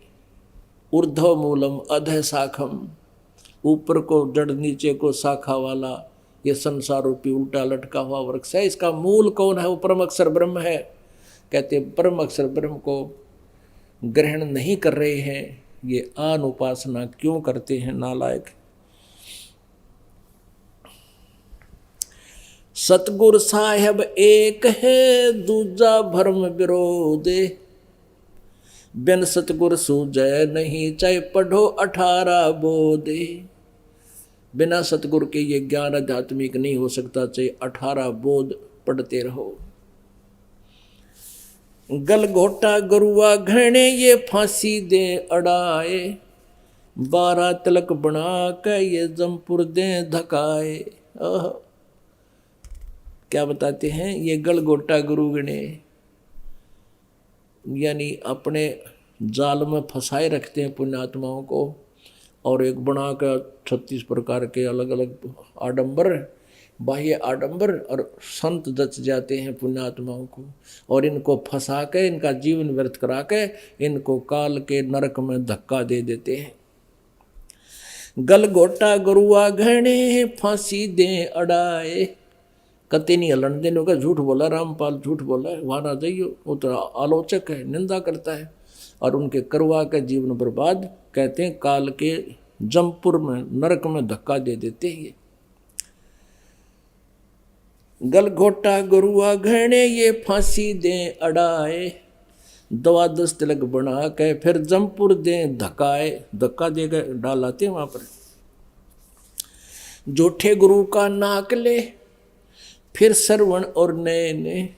ऊर्ध्व मूलम अधः शाखम, ऊपर को जड़ नीचे को शाखा वाला ये संसार रूपी उल्टा लटका हुआ वृक्ष है। इसका मूल कौन है? वो परम अक्षर ब्रह्म है। कहते परम अक्षर ब्रह्म को ग्रहण नहीं कर रहे हैं, ये आन उपासना क्यों करते हैं नालायक। सतगुरु साहेब एक है, दूजा भरम विरोधे। बिन सतगुर सूझे नहीं, चाहे पढ़ो 18 बोधे। बिना सतगुर के ये ज्ञान आध्यात्मिक नहीं हो सकता, चाहे 18 बोध पढ़ते रहो। गलघोटा गुरुआ घने, ये फांसी दे अड़ाए। 12 तिलक बना के ये जमपुर दे धकाए। क्या बताते हैं, ये गलघोटा गुरु गणे यानी अपने जाल में फंसाए रखते हैं पुण्यात्माओं को, और एक बना कर 36 प्रकार के अलग अलग आडंबर, बाह्य आडंबर, और संत दच जाते हैं पुण्यात्माओं को, और इनको फंसा के इनका जीवन व्यर्थ करा के इनको काल के नरक में धक्का दे देते हैं। गलघोटा गुरुआ घने, फांसी दे अड़ाए। कते नहीं हलन देने का, झूठ बोला रामपाल, झूठ बोला है, वहाँ ना जाइयो। वो तो आलोचक है, निंदा करता है, और उनके करवा के जीवन बर्बाद कहते हैं काल के जमपुर में नरक में धक्का दे देते हैं। गलघोटा गुरुआ घने, ये फांसी दे अड़ाए। 12 तिलक बना के फिर जमपुर दे धक्काए, धक्का देकर डालाते वहां पर। झूठे गुरु का नाक ले, फिर श्रवण और नयने।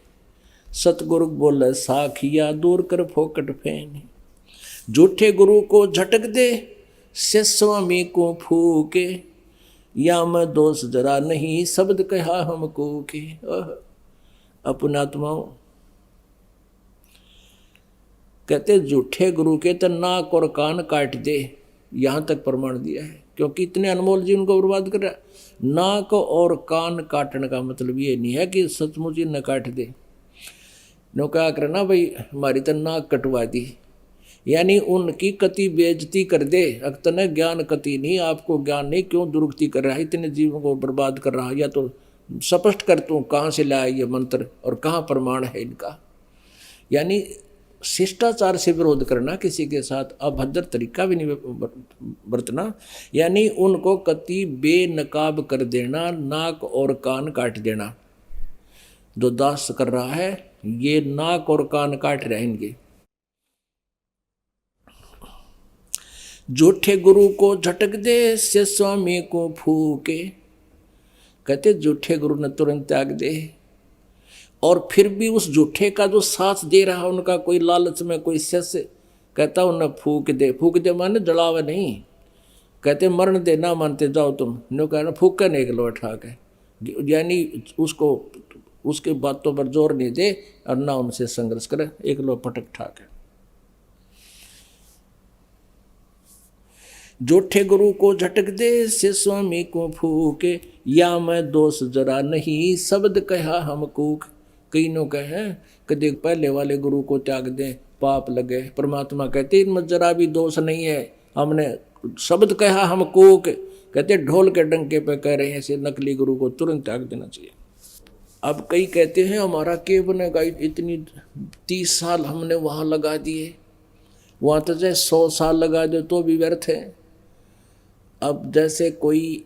सतगुरु बोले साखिया, दूर कर फोकट फेन। झूठे गुरु को झटक दे, से स्वामी को फूके। या मैं दोष जरा नहीं, शब्द कहा हमको के। अपनात्माओं कहते झूठे गुरु के तो नाक और कान काट दे, यहाँ तक प्रमाण दिया है, क्योंकि इतने अनमोल जीवन को बर्बाद कर रहा है। नाक और कान काटने का मतलब ये नहीं है कि सचमुच ही न काट दे। नो क्या करना भाई, हमारी तो नाक कटवा दी, यानी उनकी कति बेइज्जती कर दे। अक्तने ज्ञान कति नहीं, आपको ज्ञान नहीं, क्यों दुरुक्ति कर रहा है, इतने जीवन को बर्बाद कर रहा है। या तो स्पष्ट कर तू कहाँ से लाया ये मंत्र और कहाँ प्रमाण है इनका। यानी शिष्टाचार से विरोध करना, किसी के साथ अभद्र तरीका भी नहीं बरतना, यानी उनको कति बेनकाब कर देना, नाक और कान काट देना। जो दास कर रहा है ये नाक और कान काट रहेंगे। झूठे गुरु को झटक दे, से स्वामी को फूके। कहते झूठे गुरु ने तुरंत त्याग दे, और फिर भी उस झूठे का जो साथ दे रहा उनका कोई लालच में कोई शिष्य कहता उन्हें फूक दे। फूक दे माने जलावे नहीं, कहते मरण दे, ना मानते जाओ तुम। नो कहना फूक के नहीं लो ठा के, यानी उसको उसके बातों पर जोर नहीं दे और ना उनसे संघर्ष करे, एक लो पटक ठाके। झूठे गुरु को झटक दे, से स्वामी को फूके। या मैं दोष जरा नहीं, शब्द कहा हमको। कई नो कहे कदे पहले वाले गुरु को त्याग दें, पाप लगे। परमात्मा कहते इनमें जरा भी दोष नहीं है, हमने शब्द कहा हमको। कहते ढोल के डंके पे कह रहे हैं, ऐसे नकली गुरु को तुरंत त्याग देना चाहिए। अब कई कहते हैं हमारा क्या बनेगा, इतनी 30 साल हमने वहाँ लगा दिए, वहाँ तो चाहे 100 साल लगा दो तो भी व्यर्थ है। अब जैसे कोई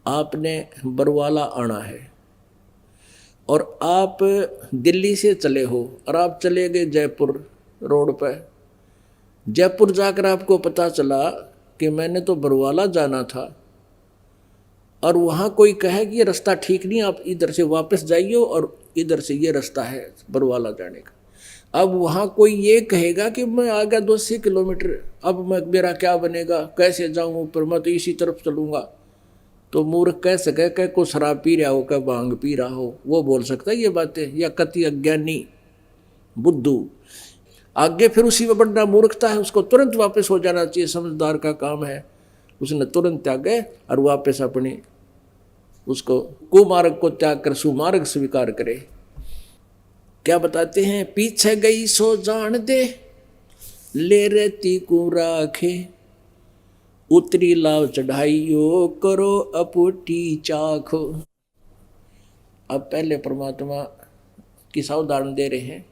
आपने बरवाला आना है और आप दिल्ली से चले हो और आप चले गए जयपुर रोड पर, जयपुर जाकर आपको पता चला कि मैंने तो बरवाला जाना था, और वहाँ कोई कहे कि ये रास्ता ठीक नहीं, आप इधर से वापस जाइए और इधर से ये रास्ता है बरवाला जाने का। अब वहाँ कोई ये कहेगा कि मैं आ गया 200 किलोमीटर, अब मेरा क्या बनेगा, कैसे जाऊँ ऊपर, मैं तो इसी तरफ चलूँगा। तो मूर्ख कह सके कह को शराब पी रहा हो, कह भांग पी रहा हो, वो बोल सकता है ये बातें, या कति अज्ञानी बुद्धू। आगे फिर उसी में बढ़ना मूर्खता है, उसको तुरंत वापस हो जाना चाहिए, समझदार का काम है। उसने तुरंत त्यागे और वापस अपनी उसको कुमार्ग को त्याग कर सुमार्ग स्वीकार करे। क्या बताते हैं, पीछे गई सो जान दे, ले रहती को राखे, उतरी लाव चढ़ाइयो, करो अपुटी चाखो। अब पहले परमात्मा की उदाहरण दे रहे हैं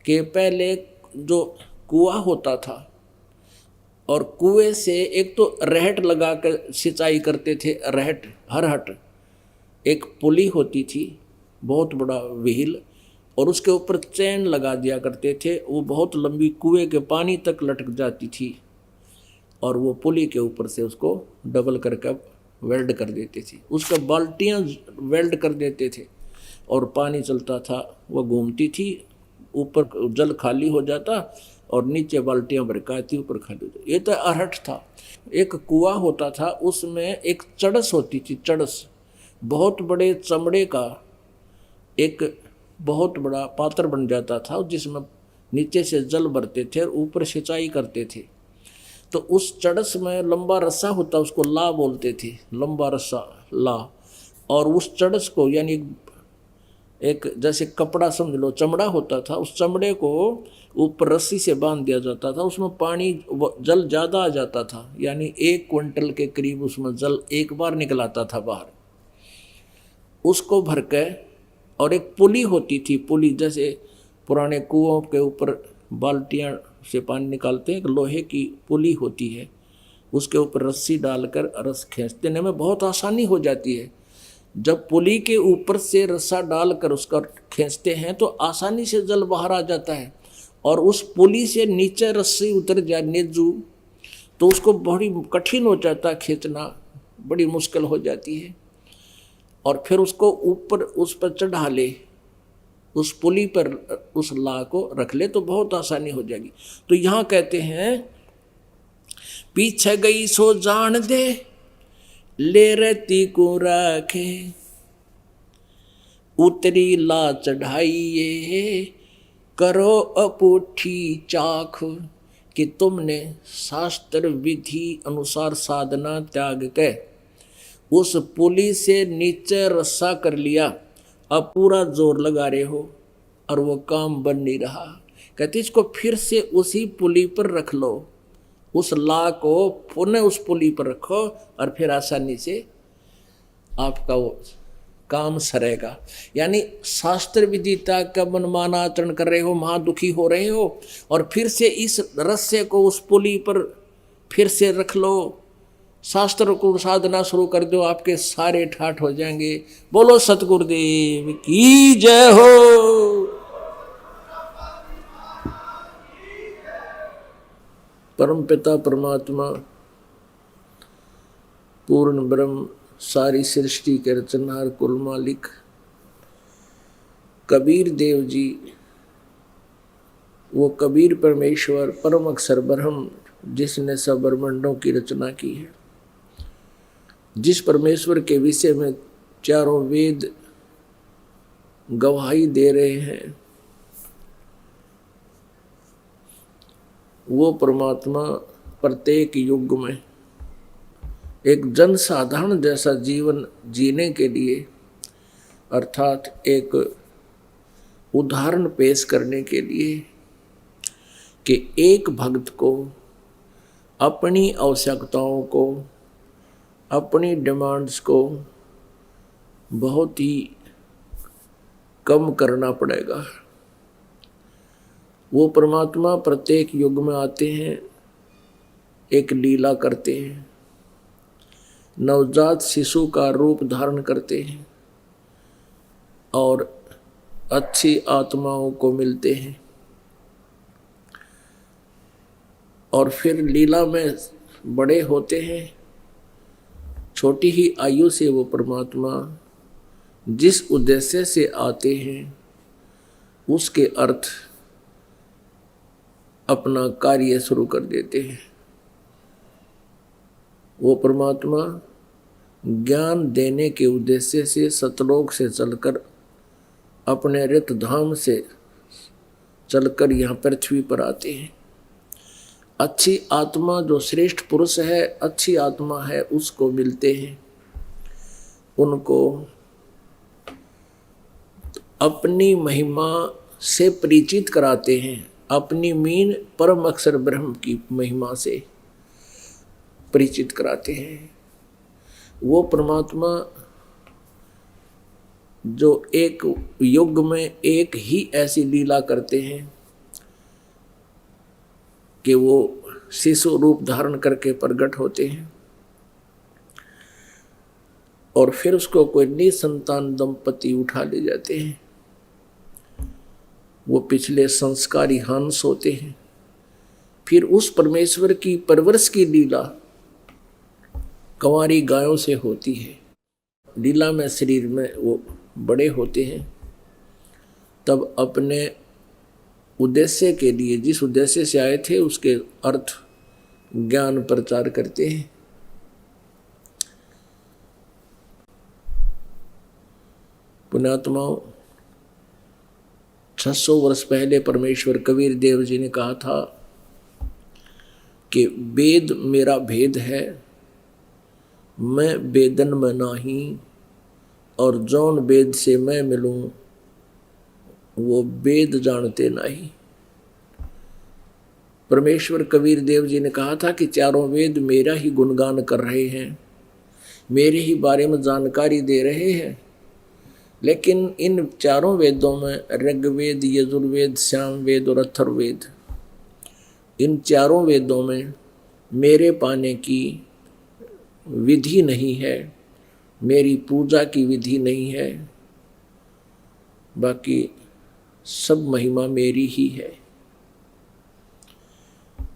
कि पहले जो कुआं होता था और कुएं से एक तो रहट लगाकर सिंचाई करते थे, रहट हरहट, एक पुली होती थी बहुत बड़ा व्हील, और उसके ऊपर चैन लगा दिया करते थे, वो बहुत लंबी कुएं के पानी तक लटक जाती थी, और वो पुली के ऊपर से उसको डबल करके वेल्ड कर देते थे, उसका बाल्टियाँ वेल्ड कर देते थे और पानी चलता था, वो घूमती थी, ऊपर जल खाली हो जाता और नीचे बाल्टियाँ भर के आती, ऊपर खाली हो जाती। ये तो अरहट था। एक कुआं होता था, उसमें एक चड़स होती थी, चड़स बहुत बड़े चमड़े का एक बहुत बड़ा पात्र बन जाता था, जिसमें नीचे से जल भरते थे और ऊपर सिंचाई करते थे। तो उस चड़स में लंबा रस्सा होता, उसको ला बोलते थे, लंबा रस्सा ला, और उस चड़स को यानी एक जैसे कपड़ा समझ लो, चमड़ा होता था, उस चमड़े को ऊपर रस्सी से बांध दिया जाता था, उसमें पानी जल ज़्यादा आ जाता था, यानी 1 क्विंटल के करीब उसमें जल एक बार निकलाता था बाहर, उसको भर के। और एक पुली होती थी, पुली जैसे पुराने कुओं के ऊपर बाल्टियाँ से पानी निकालते हैं, एक लोहे की पुली होती है, उसके ऊपर रस्सी डालकर रस खींचने में बहुत आसानी हो जाती है। जब पुली के ऊपर से रस्सा डालकर उसका खींचते हैं तो आसानी से जल बाहर आ जाता है, और उस पुली से नीचे रस्सी उतर जाए नेजू, तो उसको बड़ी कठिन हो जाता है खींचना, बड़ी मुश्किल हो जाती है। और फिर उसको ऊपर उस पर चढ़ा ले, उस पुली पर उस ला को रख ले तो बहुत आसानी हो जाएगी। तो यहाँ कहते हैं पीछे गई सो जान दे, ले रहती को राखे, उतरी ला चढ़ाइए, करो अपूठी चाख। कि तुमने शास्त्र विधि अनुसार साधना त्याग के उस पुली से नीचे रस्सा कर लिया, अब पूरा जोर लगा रहे हो और वो काम बन नहीं रहा। कहते इसको फिर से उसी पुली पर रख लो, उस ला को पुनः उस पुली पर रखो और फिर आसानी से आपका वो काम सरेगा। यानी शास्त्र विदिता का मनमाना आचरण कर रहे हो, महादुखी हो रहे हो, और फिर से इस रस्से को उस पुली पर फिर से रख लो, शास्त्र को साधना शुरू कर दो, आपके सारे ठाठ हो जाएंगे। बोलो सतगुरुदेव की जय हो। परम पिता परमात्मा पूर्ण ब्रह्म सारी सृष्टि के रचनहार कुल मालिक कबीर देव जी, वो कबीर परमेश्वर परम अक्षर ब्रह्म जिसने सब ब्रह्मांडों की रचना की है, जिस परमेश्वर के विषय में चारों वेद गवाही दे रहे हैं, वो परमात्मा प्रत्येक युग में एक जन साधारण जैसा जीवन जीने के लिए, अर्थात एक उदाहरण पेश करने के लिए कि एक भक्त को अपनी आवश्यकताओं को, अपनी डिमांड्स को बहुत ही कम करना पड़ेगा। वो परमात्मा प्रत्येक युग में आते हैं, एक लीला करते हैं, नवजात शिशु का रूप धारण करते हैं और अच्छी आत्माओं को मिलते हैं और फिर लीला में बड़े होते हैं। छोटी ही आयु से वो परमात्मा जिस उद्देश्य से आते हैं उसके अर्थ अपना कार्य शुरू कर देते हैं। वो परमात्मा ज्ञान देने के उद्देश्य से सतलोक से चलकर अपने रित धाम से चलकर यहाँ पृथ्वी पर आते हैं। अच्छी आत्मा जो श्रेष्ठ पुरुष है, अच्छी आत्मा है, उसको मिलते हैं, उनको अपनी महिमा से परिचित कराते हैं, अपनी मीन परम अक्षर ब्रह्म की महिमा से परिचित कराते हैं। वो परमात्मा जो एक युग में एक ही ऐसी लीला करते हैं कि वो शिशु रूप धारण करके प्रकट होते हैं और फिर उसको कोई निसंतान दंपति उठा ले जाते हैं। वो पिछले संस्कारी हंस होते हैं। फिर उस परमेश्वर की परवरिश की लीला कंवारी गायों से होती है। लीला में शरीर में वो बड़े होते हैं, तब अपने उद्देश्य के लिए, जिस उद्देश्य से आए थे, उसके अर्थ ज्ञान प्रचार करते हैं। पुण्यात्माओं, 600 वर्ष पहले परमेश्वर कबीर देव जी ने कहा था कि वेद मेरा भेद है, मैं वेदन में नाही, और जौन वेद से मैं मिलूं वो वेद जानते नहीं। परमेश्वर कबीर देव जी ने कहा था कि चारों वेद मेरा ही गुणगान कर रहे हैं, मेरे ही बारे में जानकारी दे रहे हैं, लेकिन इन चारों वेदों में ऋग्वेद, यजुर्वेद, सामवेद और अथर्ववेद, इन चारों वेदों में मेरे पाने की विधि नहीं है, मेरी पूजा की विधि नहीं है, बाकी सब महिमा मेरी ही है।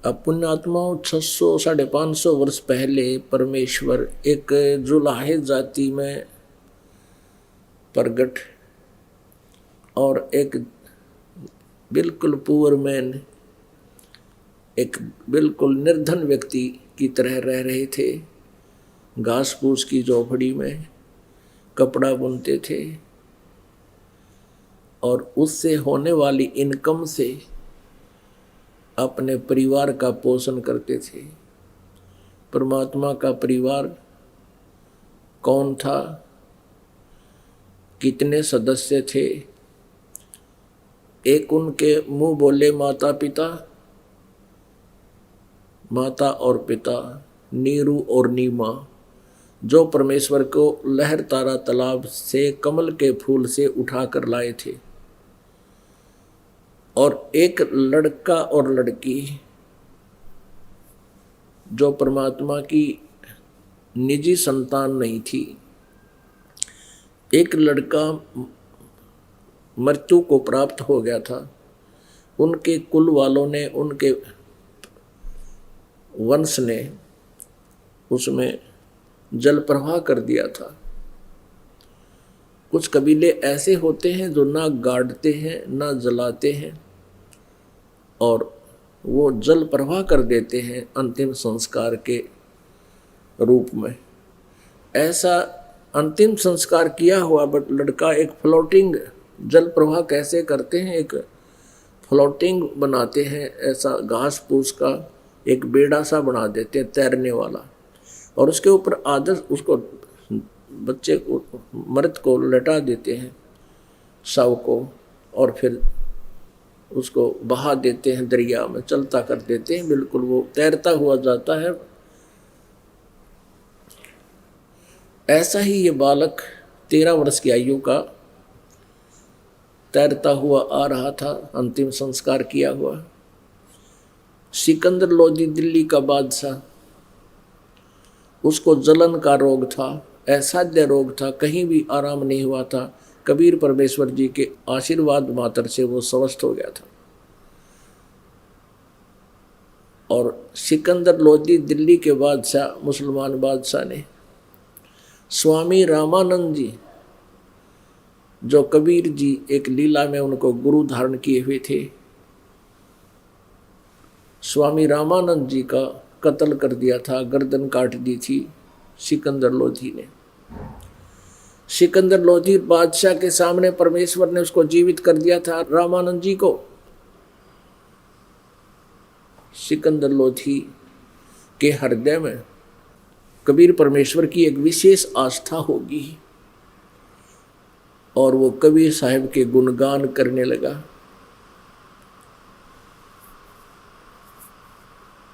अब पुण्यात्माओं, 600-550 वर्ष पहले परमेश्वर एक जुलाहे जाति में प्रगट और एक बिल्कुल पुअर मैन, एक बिल्कुल निर्धन व्यक्ति की तरह रह रहे थे। घास फूस की झोपड़ी में कपड़ा बुनते थे और उससे होने वाली इनकम से अपने परिवार का पोषण करते थे। परमात्मा का परिवार कौन था, कितने सदस्य थे? एक उनके मुंह बोले माता पिता, माता और पिता, नीरू और नीमा, जो परमेश्वर को लहर तारा तालाब से कमल के फूल से उठा कर लाए थे, और एक लड़का और लड़की जो परमात्मा की निजी संतान नहीं थी। एक लड़का मृत्यु को प्राप्त हो गया था, उनके कुल वालों ने, उनके वंश ने उसमें जल प्रवाह कर दिया था। कुछ कबीले ऐसे होते हैं जो ना गाड़ते हैं ना जलाते हैं और वो जल प्रवाह कर देते हैं अंतिम संस्कार के रूप में। ऐसा अंतिम संस्कार किया हुआ बट लड़का एक फ्लोटिंग जल प्रवाह कैसे करते हैं, एक फ्लोटिंग बनाते हैं, ऐसा घास फूस का एक बेड़ा सा बना देते हैं तैरने वाला, और उसके ऊपर आदर्श उसको बच्चे को, मर्द को लटा देते हैं, शव को, और फिर उसको बहा देते हैं दरिया में, चलता कर देते हैं, बिल्कुल वो तैरता हुआ जाता है। ऐसा ही ये बालक 13 वर्ष की आयु का तैरता हुआ आ रहा था, अंतिम संस्कार किया हुआ। सिकंदर लोधी दिल्ली का बादशाह, उसको जलन का रोग था, असाध्य रोग था, कहीं भी आराम नहीं हुआ था। कबीर परमेश्वर जी के आशीर्वाद मात्र से वो स्वस्थ हो गया था। और सिकंदर लोधी दिल्ली के बादशाह, मुसलमान बादशाह ने स्वामी रामानंद जी, जो कबीर जी एक लीला में उनको गुरु धारण किए हुए थे, स्वामी रामानंद जी का कत्ल कर दिया था, गर्दन काट दी थी सिकंदर लोधी ने। सिकंदर लोधी बादशाह के सामने परमेश्वर ने उसको जीवित कर दिया था, रामानंद जी को। सिकंदर लोधी के हृदय में कबीर परमेश्वर की एक विशेष आस्था होगी और वो कबीर साहब के गुणगान करने लगा।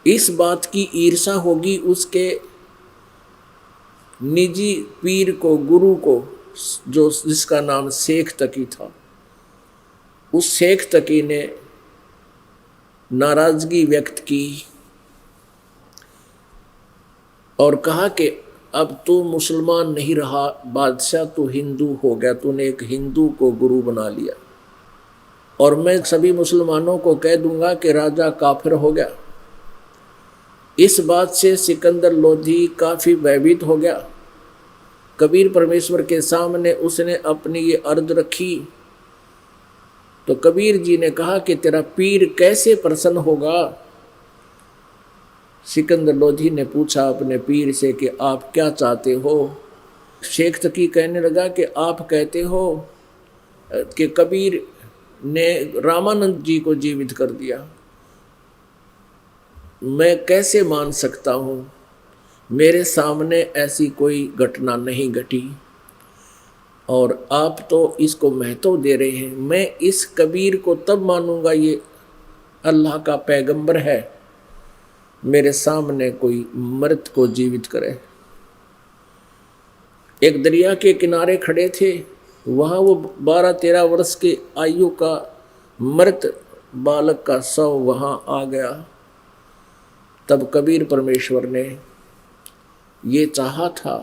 इस बात की ईर्षा होगी उसके निजी पीर को, गुरु को, जो जिसका नाम शेख तकी था। उस शेख तकी ने नाराजगी व्यक्त की और कहा कि अब तू मुसलमान नहीं रहा बादशाह, तू हिंदू हो गया, तूने एक हिंदू को गुरु बना लिया और मैं सभी मुसलमानों को कह दूंगा कि राजा काफिर हो गया। इस बात से सिकंदर लोधी काफी भयभीत हो गया। कबीर परमेश्वर के सामने उसने अपनी ये अर्ज रखी तो कबीर जी ने कहा कि तेरा पीर कैसे प्रसन्न होगा। सिकंदर लोधी ने पूछा अपने पीर से कि आप क्या चाहते हो। शेख तकी कहने लगा कि आप कहते हो कि कबीर ने रामानंद जी को जीवित कर दिया, मैं कैसे मान सकता हूँ, मेरे सामने ऐसी कोई घटना नहीं घटी और आप तो इसको महत्व दे रहे हैं। मैं इस कबीर को तब मानूंगा ये अल्लाह का पैगंबर है, मेरे सामने कोई मृत को जीवित करे। एक दरिया के किनारे खड़े थे, वहाँ वो 12-13 वर्ष के आयु का मृत बालक का शव वहाँ आ गया। तब कबीर परमेश्वर ने ये चाहा था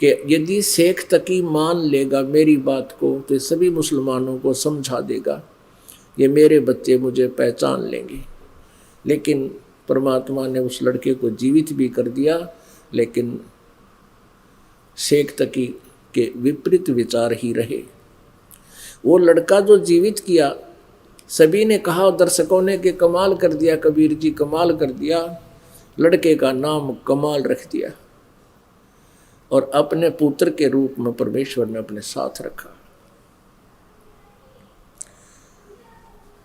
कि यदि शेख तकी मान लेगा मेरी बात को तो सभी मुसलमानों को समझा देगा, ये मेरे बच्चे मुझे पहचान लेंगे। लेकिन परमात्मा ने उस लड़के को जीवित भी कर दिया, लेकिन शेख तकी के विपरीत विचार ही रहे। वो लड़का जो जीवित किया, सभी ने कहा, दर्शकों ने कि कमाल कर दिया, कबीर जी कमाल कर दिया। लड़के का नाम कमाल रख दिया और अपने पुत्र के रूप में परमेश्वर ने अपने साथ रखा।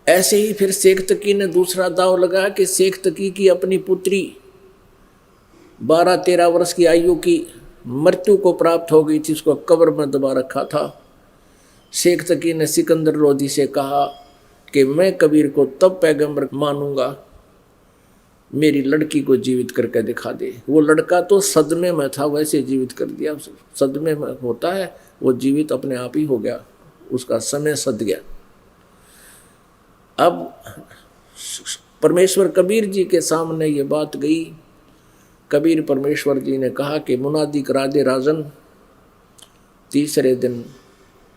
ऐसे ही फिर शेख तकी ने दूसरा दाव लगाया कि शेख तकी की अपनी पुत्री 12-13 वर्ष की आयु की मृत्यु को प्राप्त हो गई थी, उसको कब्र में दबा रखा था। शेख तकी ने सिकंदर लोधी से कहा कि मैं कबीर को तब पैगंबर मानूंगा मेरी लड़की को जीवित करके दिखा दे। वो लड़का तो सदमे में था, वैसे जीवित कर दिया। सदमे में होता है, वो जीवित अपने आप ही हो गया, उसका समय सद गया। अब परमेश्वर कबीर जी के सामने ये बात गई। कबीर परमेश्वर जी ने कहा कि मुनादी करा दे राजन, तीसरे दिन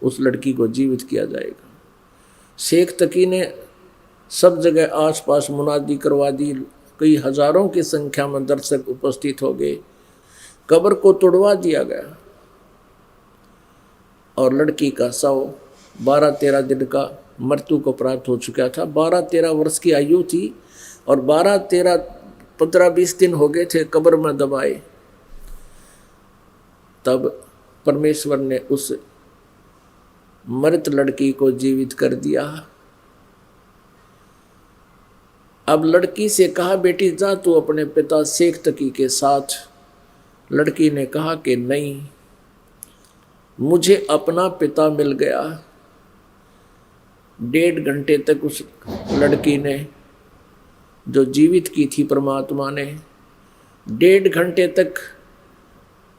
उस लड़की को जीवित किया जाएगा। शेख तकी ने सब जगह आसपास मुनादी करवा दी, कई हजारों की संख्या में दर्शक उपस्थित हो गए। कब्र को तोड़वा दिया गया और लड़की का शव 12-13 दिन का मृत्यु को प्राप्त हो चुका था। 12-13 वर्ष की आयु थी और 15-20 दिन हो गए थे कब्र में दबाए। तब परमेश्वर ने उस मृत लड़की को जीवित कर दिया। अब लड़की से कहा, बेटी जा तू अपने पिता शेख तकी के साथ। लड़की ने कहा कि नहीं, मुझे अपना पिता मिल गया। 1.5 घंटे तक उस लड़की ने, जो जीवित की थी परमात्मा ने, 1.5 घंटे तक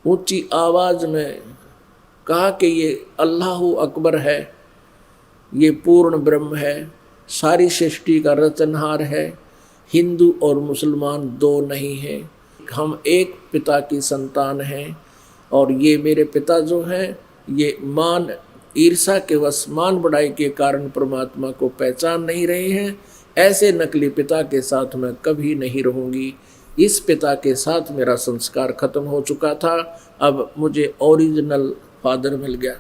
ऊंची आवाज में कहा कि ये अल्लाहु अकबर है। ये पूर्ण ब्रह्म है, सारी सृष्टि का रचनहार है। हिंदू और मुसलमान दो नहीं हैं, हम एक पिता की संतान हैं। और ये मेरे पिता जो हैं, ये मान ईर्षा के वश, मान बढ़ाई के कारण परमात्मा को पहचान नहीं रहे हैं। ऐसे नकली पिता के साथ मैं कभी नहीं रहूँगी। इस पिता के साथ मेरा संस्कार खत्म हो चुका था, अब मुझे ओरिजिनल फादर मिल गया।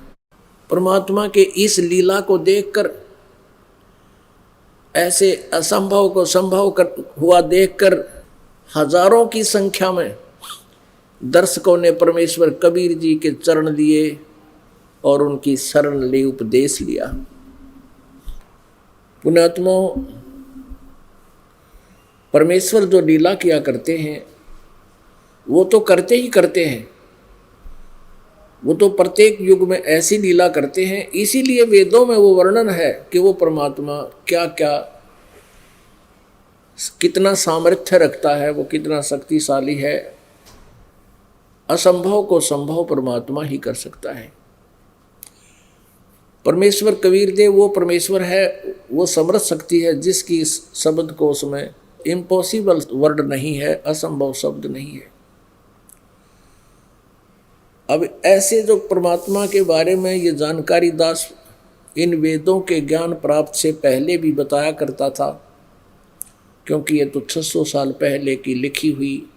परमात्मा के इस लीला को देखकर, ऐसे असंभव को संभव हुआ देखकर हजारों की संख्या में दर्शकों ने परमेश्वर कबीर जी के चरण लिए और उनकी शरण ली, उपदेश लिया। पुण्यात्मा, परमेश्वर जो लीला किया करते हैं वो तो करते ही करते हैं, वो तो प्रत्येक युग में ऐसी लीला करते हैं। इसीलिए वेदों में वो वर्णन है कि वो परमात्मा क्या क्या, कितना सामर्थ्य रखता है, वो कितना शक्तिशाली है। असंभव को संभव परमात्मा ही कर सकता है। परमेश्वर कबीर देव वो परमेश्वर है, वो समर्थ शक्ति है जिसकी शब्द कोश में इम्पॉसिबल वर्ड नहीं है, असंभव शब्द नहीं है। अब ऐसे जो परमात्मा के बारे में ये जानकारी दास इन वेदों के ज्ञान प्राप्त से पहले भी बताया करता था, क्योंकि ये तो 600 साल पहले की लिखी हुई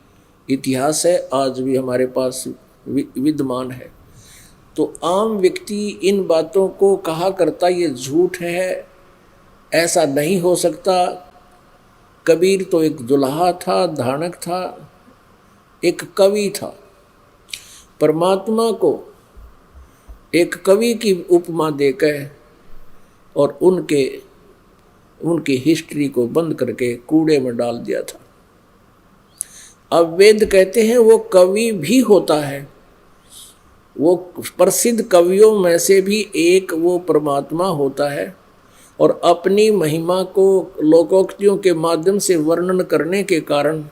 इतिहास है, आज भी हमारे पास विद्यमान है। तो आम व्यक्ति इन बातों को कहा करता ये झूठ है, ऐसा नहीं हो सकता। कबीर तो एक दुल्हा था, धानक था, एक कवि था। परमात्मा को एक कवि की उपमा देकर और उनकी हिस्ट्री को बंद करके कूड़े में डाल दिया था। अब वेद कहते हैं वो कवि भी होता है, वो प्रसिद्ध कवियों में से भी एक वो परमात्मा होता है। और अपनी महिमा को लोकोक्तियों के माध्यम से वर्णन करने के कारण,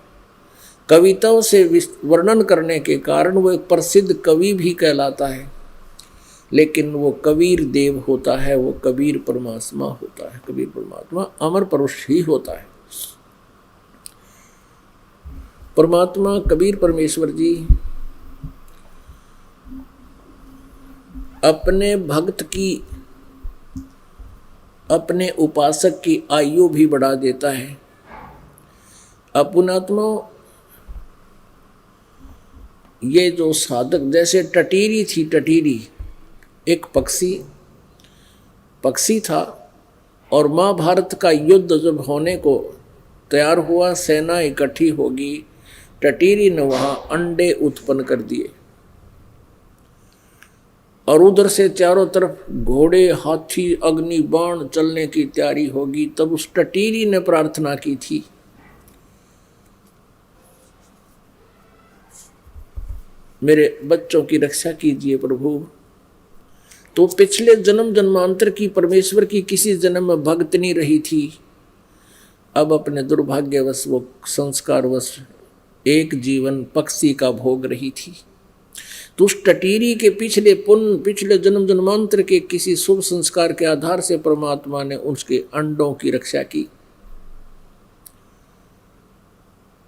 कविताओं से वर्णन करने के कारण वो एक प्रसिद्ध कवि भी कहलाता है। लेकिन वो कबीर देव होता है, वो कबीर परमात्मा होता है। कबीर परमात्मा अमर पुरुष ही होता है। परमात्मा कबीर परमेश्वर जी अपने भक्त की, अपने उपासक की आयु भी बढ़ा देता है। अब पुण्यात्मा, ये जो साधक, जैसे टटीरी थी, टटीरी एक पक्षी था, और महाभारत का युद्ध जब होने को तैयार हुआ, सेना इकट्ठी होगी, टटीरी ने वहाँ अंडे उत्पन्न कर दिए और उधर से चारों तरफ घोड़े, हाथी, अग्नि बाण चलने की तैयारी होगी। तब उस टटीरी ने प्रार्थना की थी, मेरे बच्चों की रक्षा कीजिए प्रभु। तो पिछले जन्म जन्मांतर की परमेश्वर की किसी जन्म में भक्त नहीं रही थी, अब अपने दुर्भाग्यवश वो संस्कारवश एक जीवन पक्षी का भोग रही थी। तो उस टटीरी के पिछले जन्म जन्मांतर के किसी शुभ संस्कार के आधार से परमात्मा ने उसके अंडों की रक्षा की।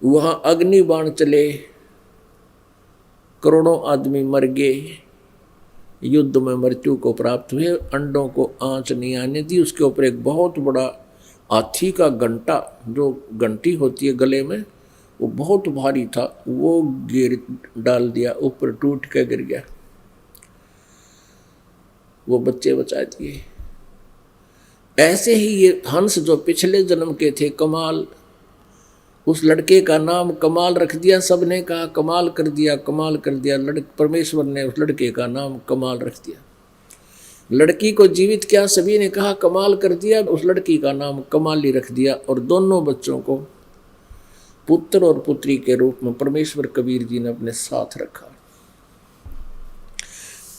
वहां अग्नि बाण चले, करोड़ों आदमी मर गए, युद्ध में मृत्यु को प्राप्त हुए, अंडों को आंच नहीं आने दी। उसके ऊपर एक बहुत बड़ा हाथी का घंटा, जो घंटी होती है गले में, वो बहुत भारी था, वो गिर डाल दिया, ऊपर टूट के गिर गया। वो बच्चे बचा दिए। ऐसे ही ये हंस जो पिछले जन्म के थे, कमाल, उस लड़के का नाम कमाल रख दिया। सबने कहा कमाल कर दिया, कमाल कर दिया। परमेश्वर ने उस लड़के का नाम कमाल रख दिया। लड़की को जीवित किया, सभी ने कहा कमाल कर दिया, उस लड़की का नाम कमाली रख दिया। और दोनों बच्चों को पुत्र और पुत्री के रूप में परमेश्वर कबीर जी ने अपने साथ रखा।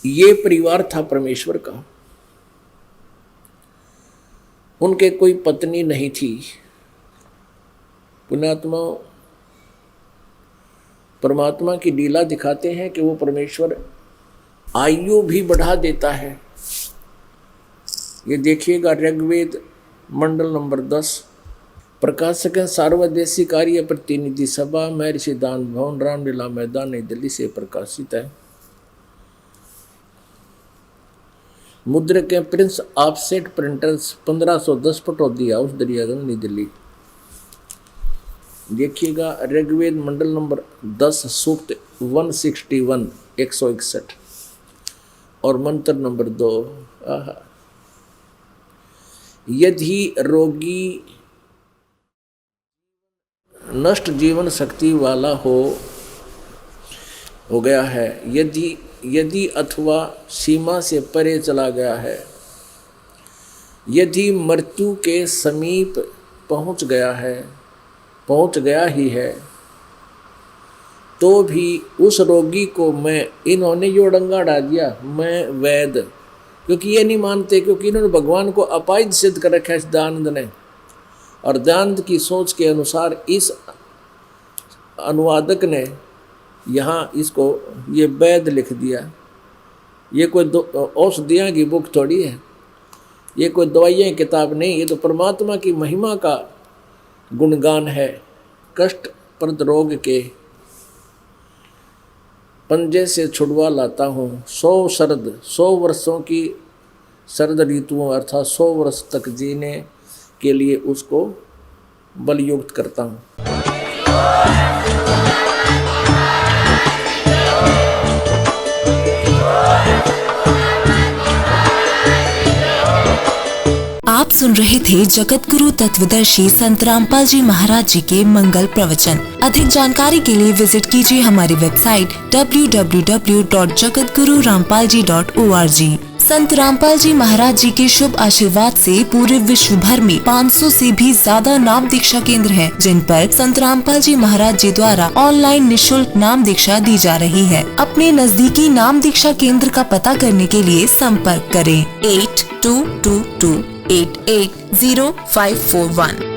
ये परिवार था परमेश्वर का। उनके कोई पत्नी नहीं थी। पुण्यात्मा, परमात्मा की लीला दिखाते हैं कि वो परमेश्वर आयु भी बढ़ा देता है। ये देखिएगा ऋग्वेद मंडल नंबर 10। प्रकाशक है सार्वदेशी कार्य प्रतिनिधि सभा, महर्षि दान भवन, रामलीला मैदान, नई दिल्ली से प्रकाशित है। मुद्रक है Prince offset printers, 1510 Pataudi house, Daryaganj, नई दिल्ली। देखिएगा ऋग्वेद मंडल नंबर 10 सूक्त 161 161 और मंत्र नंबर 2। यदि रोगी नष्ट जीवन शक्ति वाला हो गया है, यदि अथवा सीमा से परे चला गया है, यदि मृत्यु के समीप पहुंच गया ही है, तो भी उस रोगी को मैं, इन्होंने यो डंगा डाल दिया, मैं वैद, क्योंकि ये नहीं मानते, क्योंकि इन्होंने भगवान को अपाइद सिद्ध कर रखा है दयानंद ने। और दयानंद की सोच के अनुसार इस अनुवादक ने यहाँ इसको ये वैद लिख दिया। ये कोई औषधियाँ की बुक थोड़ी है, ये कोई दवाइयाँ की किताब नहीं, ये तो परमात्मा की महिमा का गुणगान है। कष्टप्रद रोग के पंजे से छुड़वा लाता हूँ, 100 वर्षों की शरद ऋतुओं अर्थात 100 वर्ष तक जीने के लिए उसको बलयुक्त करता हूँ। आप सुन रहे थे जगत गुरु तत्वदर्शी संत रामपाल जी महाराज जी के मंगल प्रवचन। अधिक जानकारी के लिए विजिट कीजिए हमारी वेबसाइट www.jagatgururampalji.org। संत रामपाल जी महाराज जी के शुभ आशीर्वाद से पूरे विश्व भर में 500 से भी ज्यादा नाम दीक्षा केंद्र हैं, जिन पर संत रामपाल जी महाराज जी द्वारा ऑनलाइन निशुल्क नाम दीक्षा दी जा रही है। अपने नजदीकी नाम दीक्षा केंद्र का पता करने के लिए संपर्क करें 8222880541।